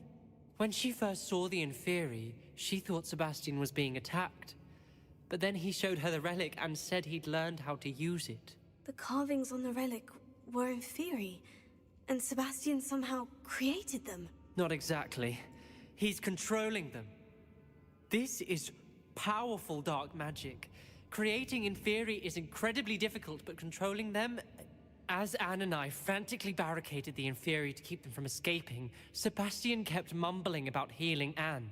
When she first saw the Inferi, she thought Sebastian was being attacked. But then he showed her the relic and said he'd learned how to use it. The carvings on the relic were Inferi, and Sebastian somehow created them. Not exactly. He's controlling them. This is powerful dark magic. Creating Inferi is incredibly difficult, but controlling them... As Anne and I frantically barricaded the Inferi to keep them from escaping, Sebastian kept mumbling about healing Anne.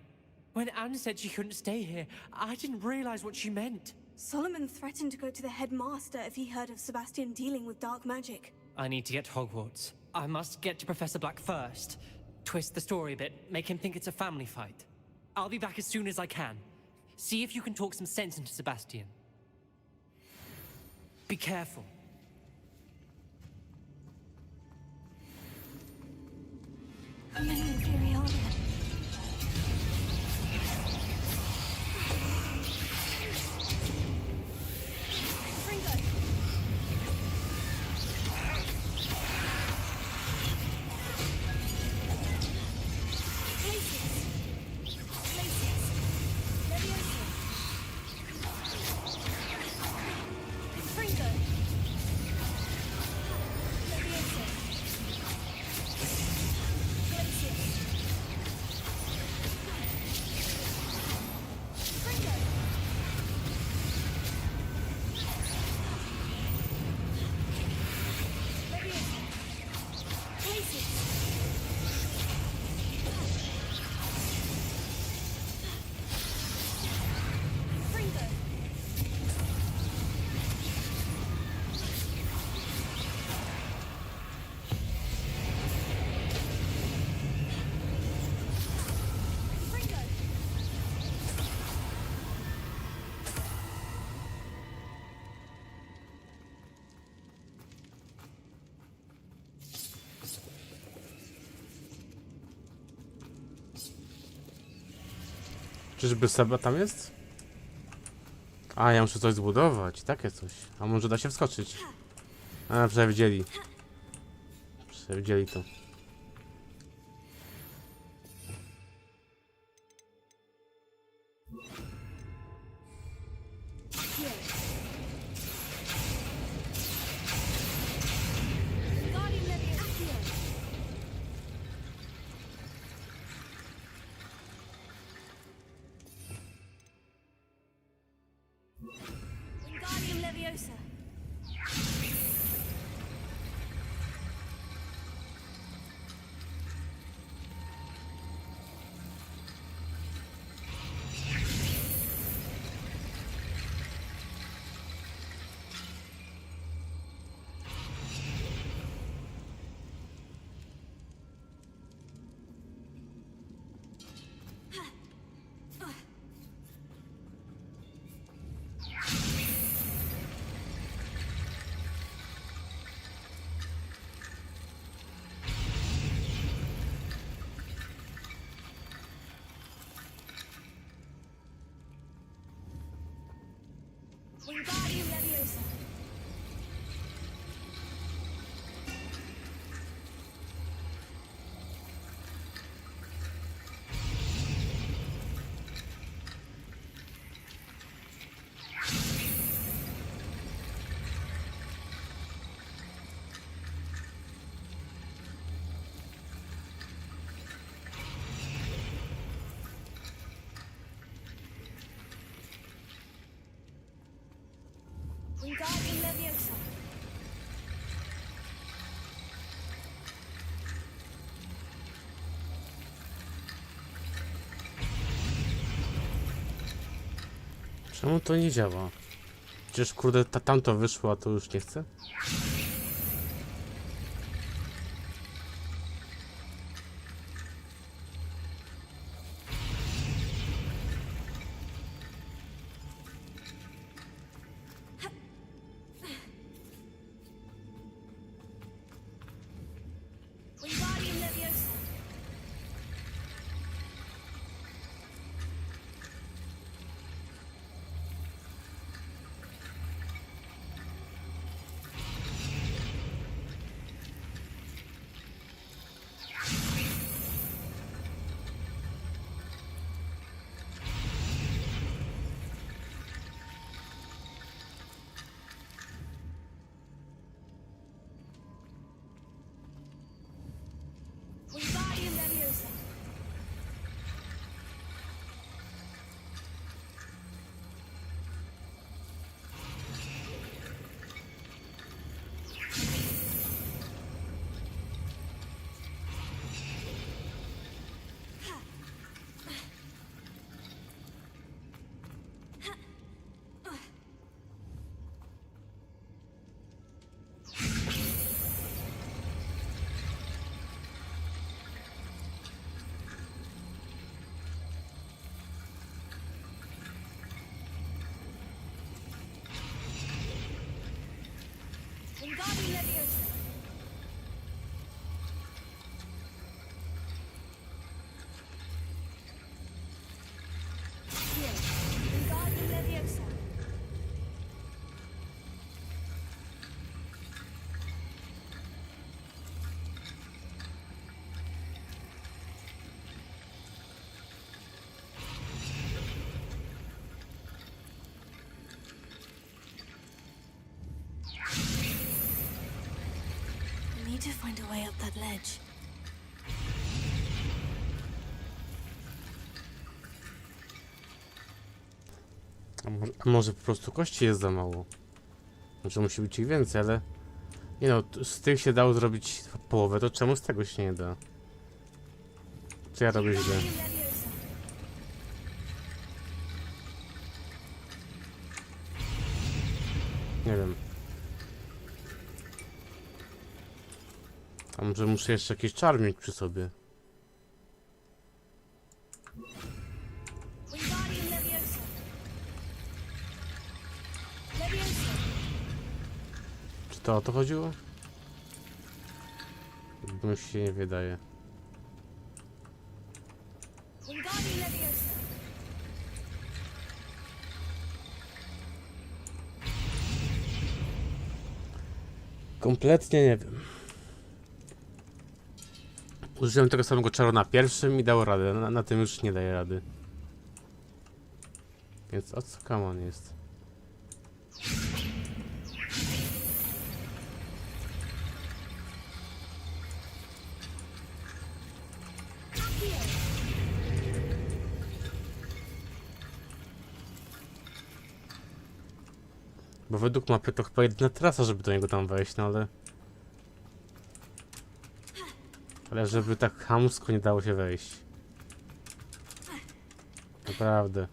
When Anne said she couldn't stay here, I didn't realize what she meant. Solomon threatened to go to the headmaster if he heard of Sebastian dealing with dark magic. I need to get to Hogwarts. I must get to Professor Black first. Twist the story a bit, make him think it's a family fight. I'll be back as soon as I can. See if you can talk some sense into Sebastian. Be careful. How many Inferi are there? Czyżby Seba tam jest? A, ja muszę coś zbudować, takie coś. A może da się wskoczyć? A, przewidzieli. Przewidzieli to. Wingardium Leviosa. Wingardium Leviosa. Wingardium Leviosa. Czemu to nie działa? Przecież kurde, tamto wyszło, a to już nie chce? Wingardium Leviosa. Wingardium Leviosa. Wingardium Leviosa. Wingardium Leviosa. I need to find a way up that ledge. A może po prostu kości jest za mało? Może musi być ich więcej, ale... Nie no, z tych się dało zrobić połowę, to czemu z tego się nie da? Co ja robię źle? Wingardium Leviosa. Nie wiem. A może muszę jeszcze jakiś czar mieć przy sobie? Wingardium Leviosa. Leviosa. Czy to o to chodziło? Mi się nie wydaje. Wingardium Leviosa. Kompletnie nie wiem. Użyłem tego samego czaru na pierwszym i dało radę. Na tym już nie daje rady. Więc o co kamon jest? Bo według mapy to chyba jedyna trasa, żeby do niego tam wejść, no ale... Ale żeby tak chamsko nie dało się wejść. Naprawdę.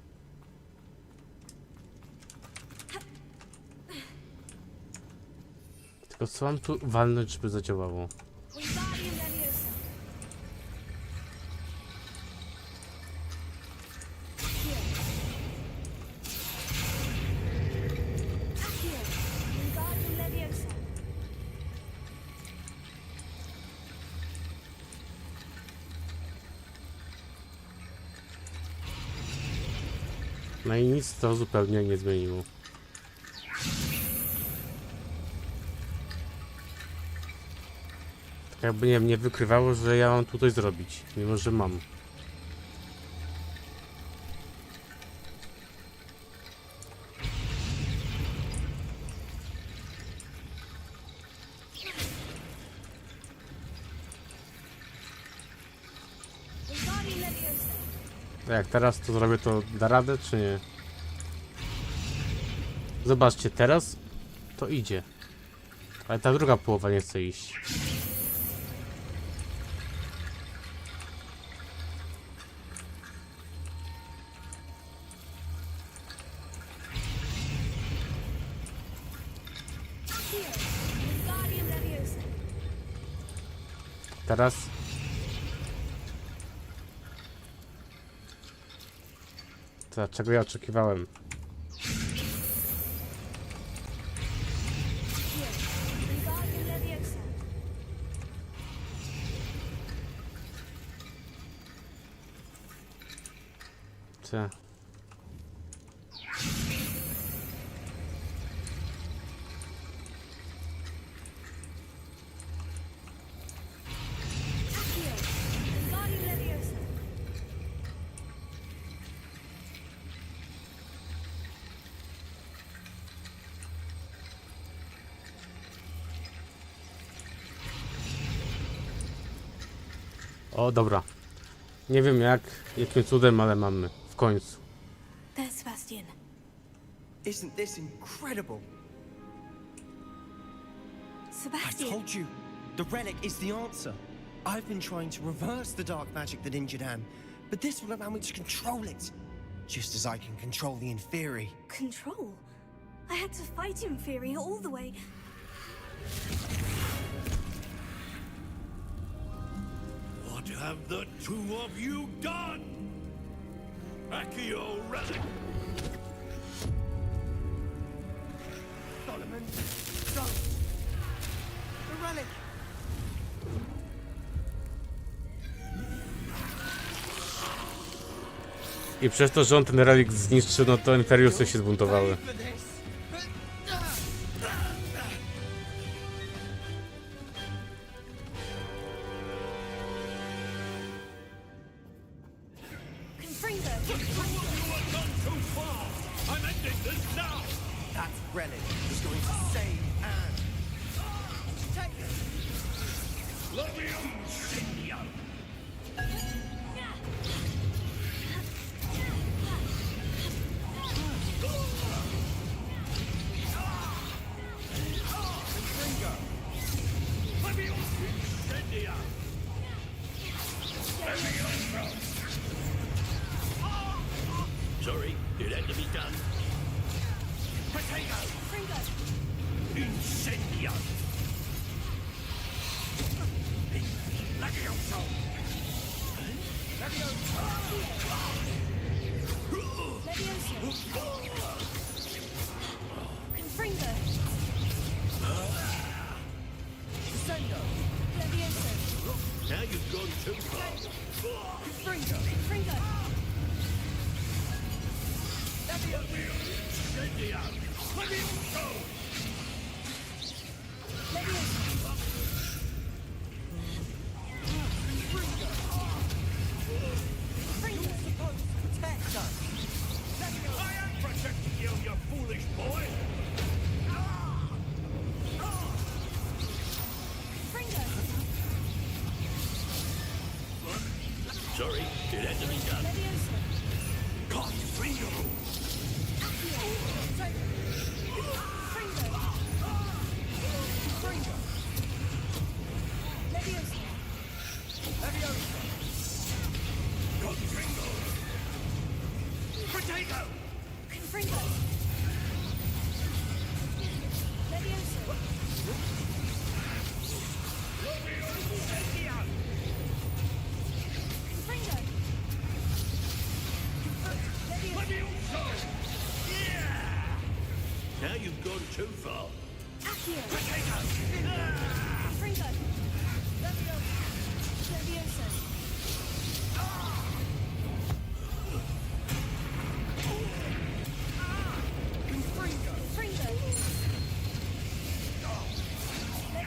Tylko co mam tu walnąć, żeby zadziałało? No i nic to zupełnie nie zmieniło. Tak jakby nie wiem, nie wykrywało, że ja mam tutaj zrobić, mimo że mam. Jak teraz to zrobię, to da radę, czy nie? Zobaczcie, teraz to idzie. Ale ta druga połowa nie chce iść. Teraz... To czego ja oczekiwałem? Co? O, dobra. Nie wiem jakim cudem, ale mamy. W końcu. There's Sebastian. Isn't this incredible? Sebastian. I told you, the relic is the answer. I've been trying to reverse the dark magic that injured Anne, but this will allow me to control it. Just as I can control the Inferi. Control? I had to fight Inferi all the way. What have the two of you done? Accio relic! Solomon, don't! The relic! I przez to, że on ten relik zniszczył, no to Inferiusy się zbuntowały. That relic is going to save Anne. Take it! Sorry, it had to be done. Potato! Incendio! Levioso! Confringo. Sendo! Levioso. Now you've gone too far. Confringo. Confringo. Incendio! Levioso! Levioso. Sorry, it had to be done. God, freedom! Potato! Confringo! Levioso! Confringo! Levioso! Yeah! Now you've gone too far. Accio! Potato! Confringo! Levioso! Confringo!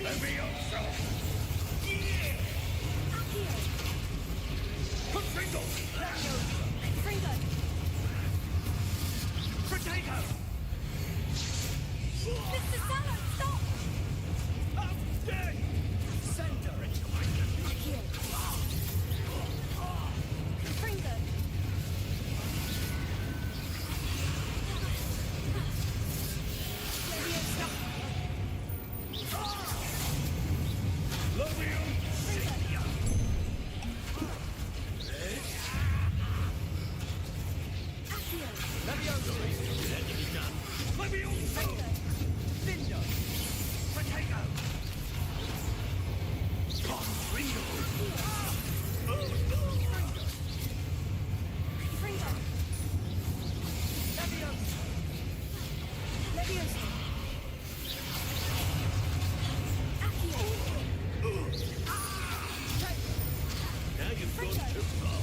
Levioso! Yeah! Accio! Confringo! Confringo! Potato! Mr. Sallow, stop! I'm dead! Send her into my Accio! Confringo! Levioso! Now you've gone too far.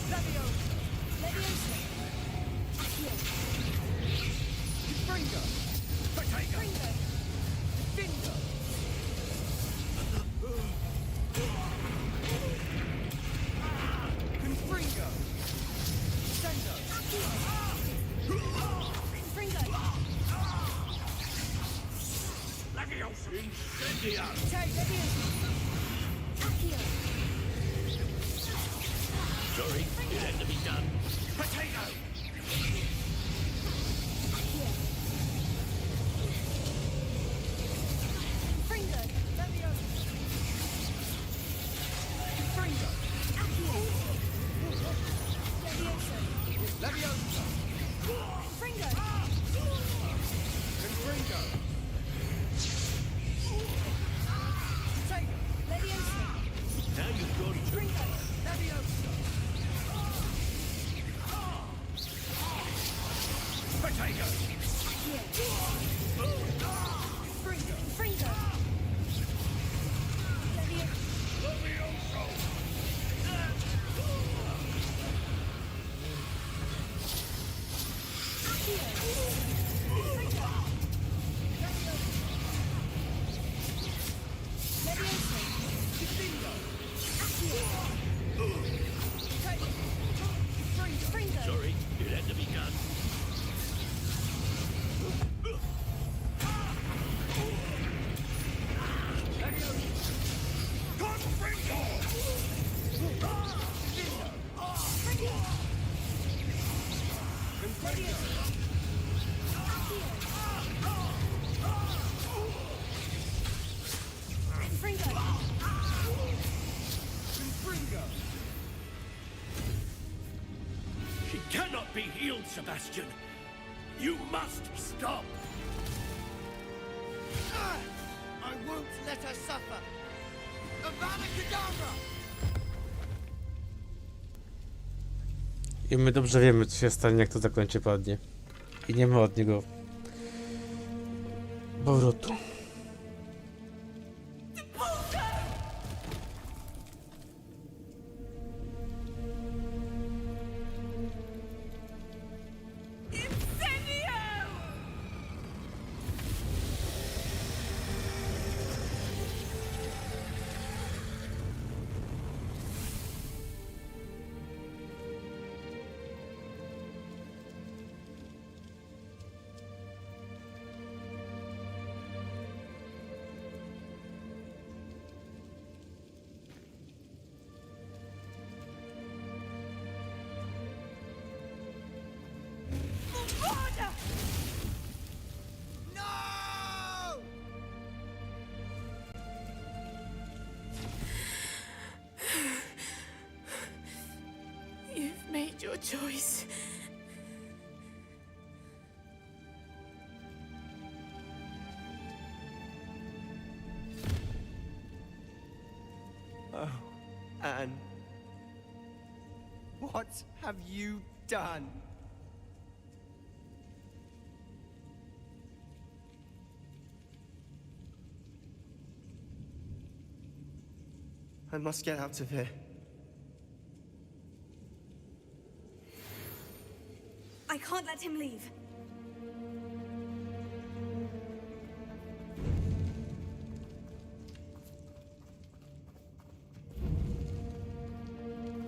Potato! Levioso! Incendio! Sorry, it had to be done. Potato! Now you've gone too far. Potato! Levioso! Sorry, it had to be done. She cannot be healed, Sebastian. You must stop. I won't let her suffer. Avada Kedavra! I my dobrze wiemy, co się stanie, jak to zaklęcie padnie. I nie ma od niego powrotu. choice. Oh, Anne. What have you done? I must get out of here. I can't let him leave.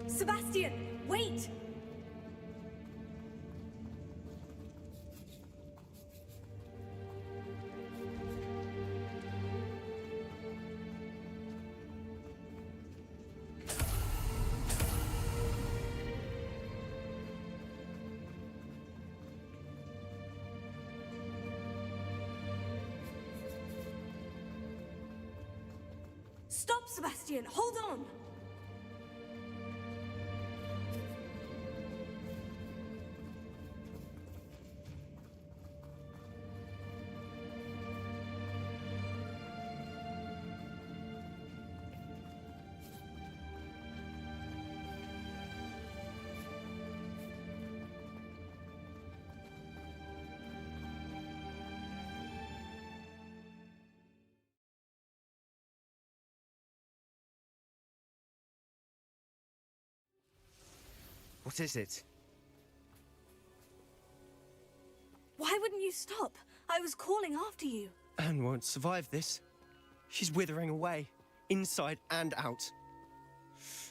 Sebastian, wait! Stop, Sebastian! Hold on! What is it? Why wouldn't you stop? I was calling after you. Anne won't survive this. She's withering away, inside and out.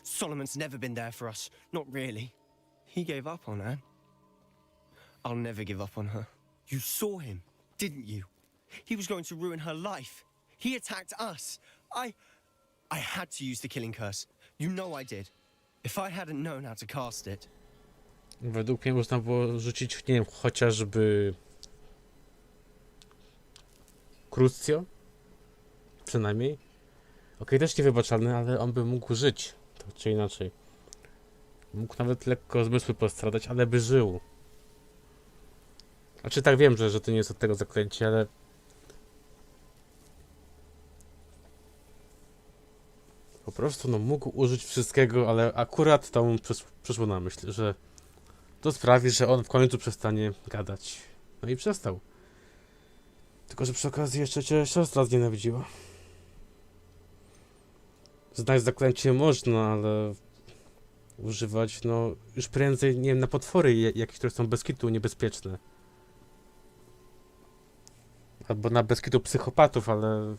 Solomon's never been there for us, not really. He gave up on Anne. I'll never give up on her. You saw him, didn't you? He was going to ruin her life. He attacked us. I had to use the killing curse. You know I did. If I hadn't known how to cast it. Według mnie można było rzucić, nie wiem, chociażby Crucio, przynajmniej. Okej, też niewybaczalny, ale on by mógł żyć, tak czy inaczej. Mógł nawet lekko zmysły postradać, ale by żył. Znaczy tak, wiem, że to nie jest od tego zaklęcie, ale po prostu no mógł użyć wszystkiego, ale akurat to mu przyszło na myśl, że to sprawi, że on w końcu przestanie gadać. No i przestał. Tylko że przy okazji jeszcze cię siostra znienawidziła. Znać zaklęcie można, ale używać, no już prędzej, nie wiem, na potwory jakieś, które są bez kitu niebezpieczne. Albo na bez kitu psychopatów, ale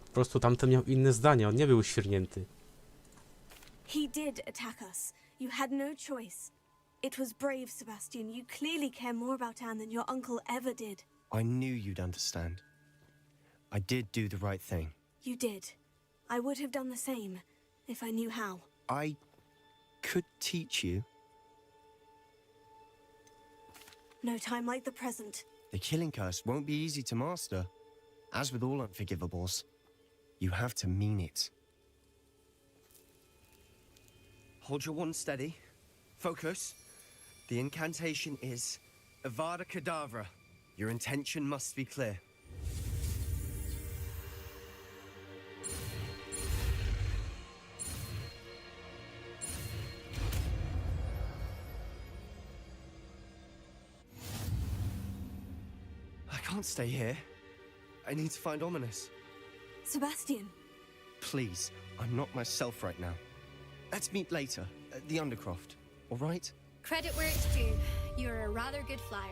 po prostu tamten miał inne zdanie, on nie był świrnięty. He did attack us. You had no choice. It was brave, Sebastian. You clearly care more about Anne than your uncle ever did. I knew you'd understand. I did do the right thing. You did. I would have done the same, if I knew how. I could teach you. No time like the present. The killing curse won't be easy to master. As with all unforgivables, you have to mean it. Hold your wand steady. Focus. The incantation is Avada Kedavra. Your intention must be clear. I can't stay here. I need to find Ominous. Sebastian. Please, I'm not myself right now. Let's meet later at the Undercroft, all right? Credit where it's due. You're a rather good flyer.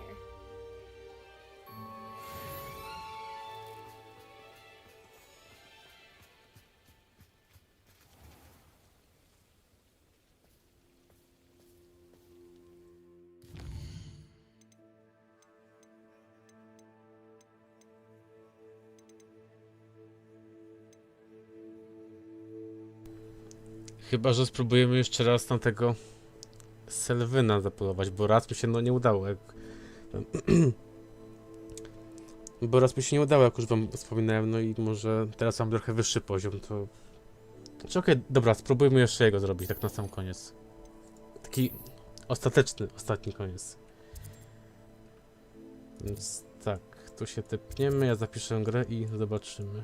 Chyba że spróbujemy jeszcze raz tamtego Selwyna zapolować, bo raz mi się no nie udało, jak... bo raz mi się nie udało, jak już wam wspominałem, no i może teraz mam trochę wyższy poziom, to... Znaczy okej, dobra, spróbujmy jeszcze jego zrobić, tak na sam koniec. Taki ostateczny, ostatni koniec. Więc tak, tu się tepniemy, ja zapiszę grę i zobaczymy.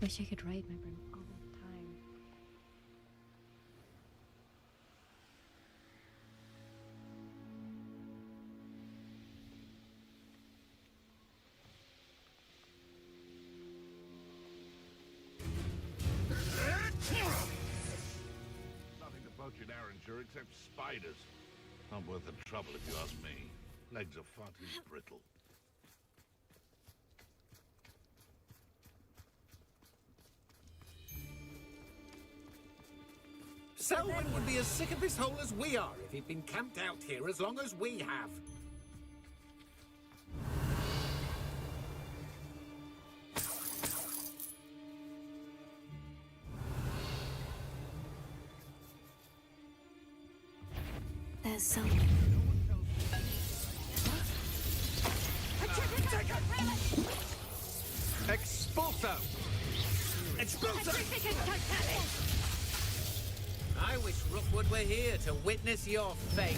Wish I could ride my broom all the time. Nothing to poach in Arranger except spiders. Not worth the trouble if you ask me. Legs are far too brittle. Selwyn would be as sick of this hole as we are if he'd been camped out here as long as we have. There's Selwyn. Expulso! Expulso! I wish Rookwood were here to witness your fate.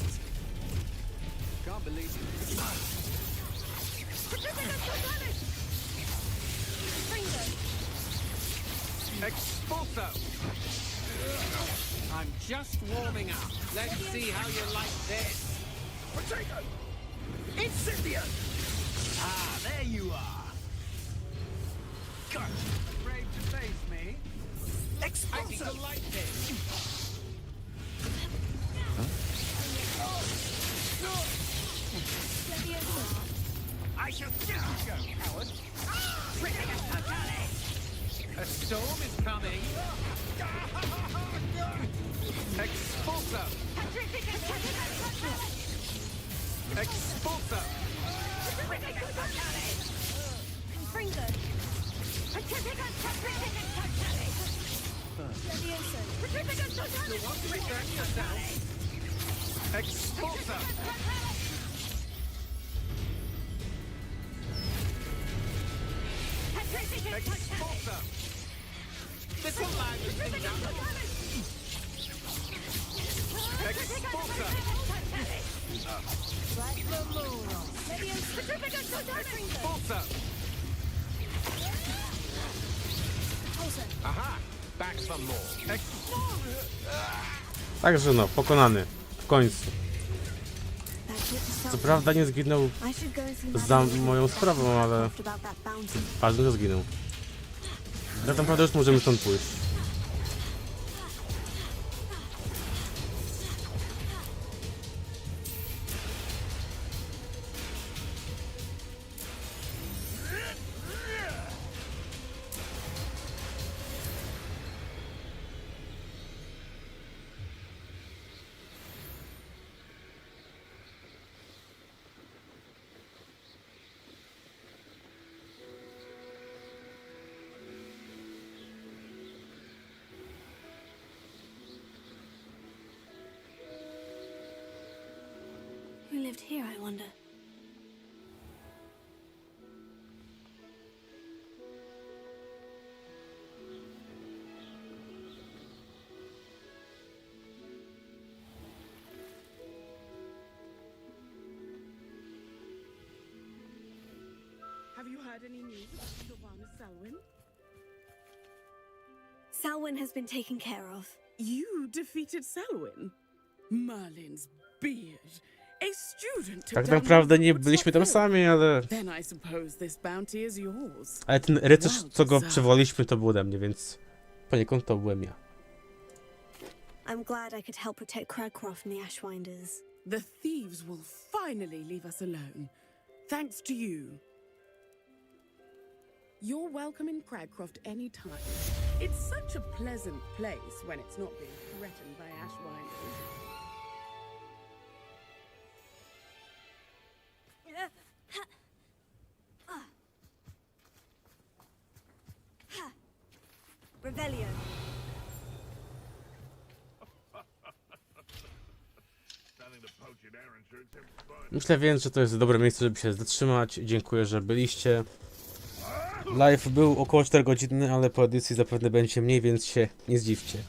Can't believe it. Expulso! I'm just warming up. Let's see how you like this. Potato! Incendiary! Ah, there you are. Gotcha. Afraid to face me? I think you'll like this. I shall get you, coward! A storm is coming. Expulso! Expulso! You want to retract yourself? Expulso! Expulso! This will lag the thing down. Expulso! Expulso! Aha! Back some more. Także no, pokonany. W końcu. Co prawda nie zginął za moją sprawą, ale ważne, że zginął. Tak naprawdę już możemy stąd pójść. Who lived here, I wonder? Have you heard any news about Giovanna Selwyn? Selwyn has been taken care of. You defeated Selwyn? Merlin's beard. A student took Tak down naprawdę nie Hogwarts byliśmy tam Hufflepuff. sami, ale... Then I suppose this bounty is yours. Ale ten rycerz, Well co go deserved. przywołaliśmy, to był ode mnie, więc poniekąd to byłem ja. I'm glad I could help protect Cragcroft from the Ashwinders. The thieves will finally leave us alone. Thanks to you. You're welcome in Cragcroft anytime. It's such a pleasant place when it's not being threatened by Ashwinders. Revelio. Myślę więc, że to jest dobre miejsce, żeby się zatrzymać. Dziękuję, że byliście. Live był około 4 godziny, ale po edycji zapewne będzie mniej, więc się nie zdziwcie.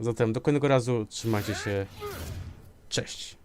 Zatem do kolejnego razu, trzymajcie się. Cześć.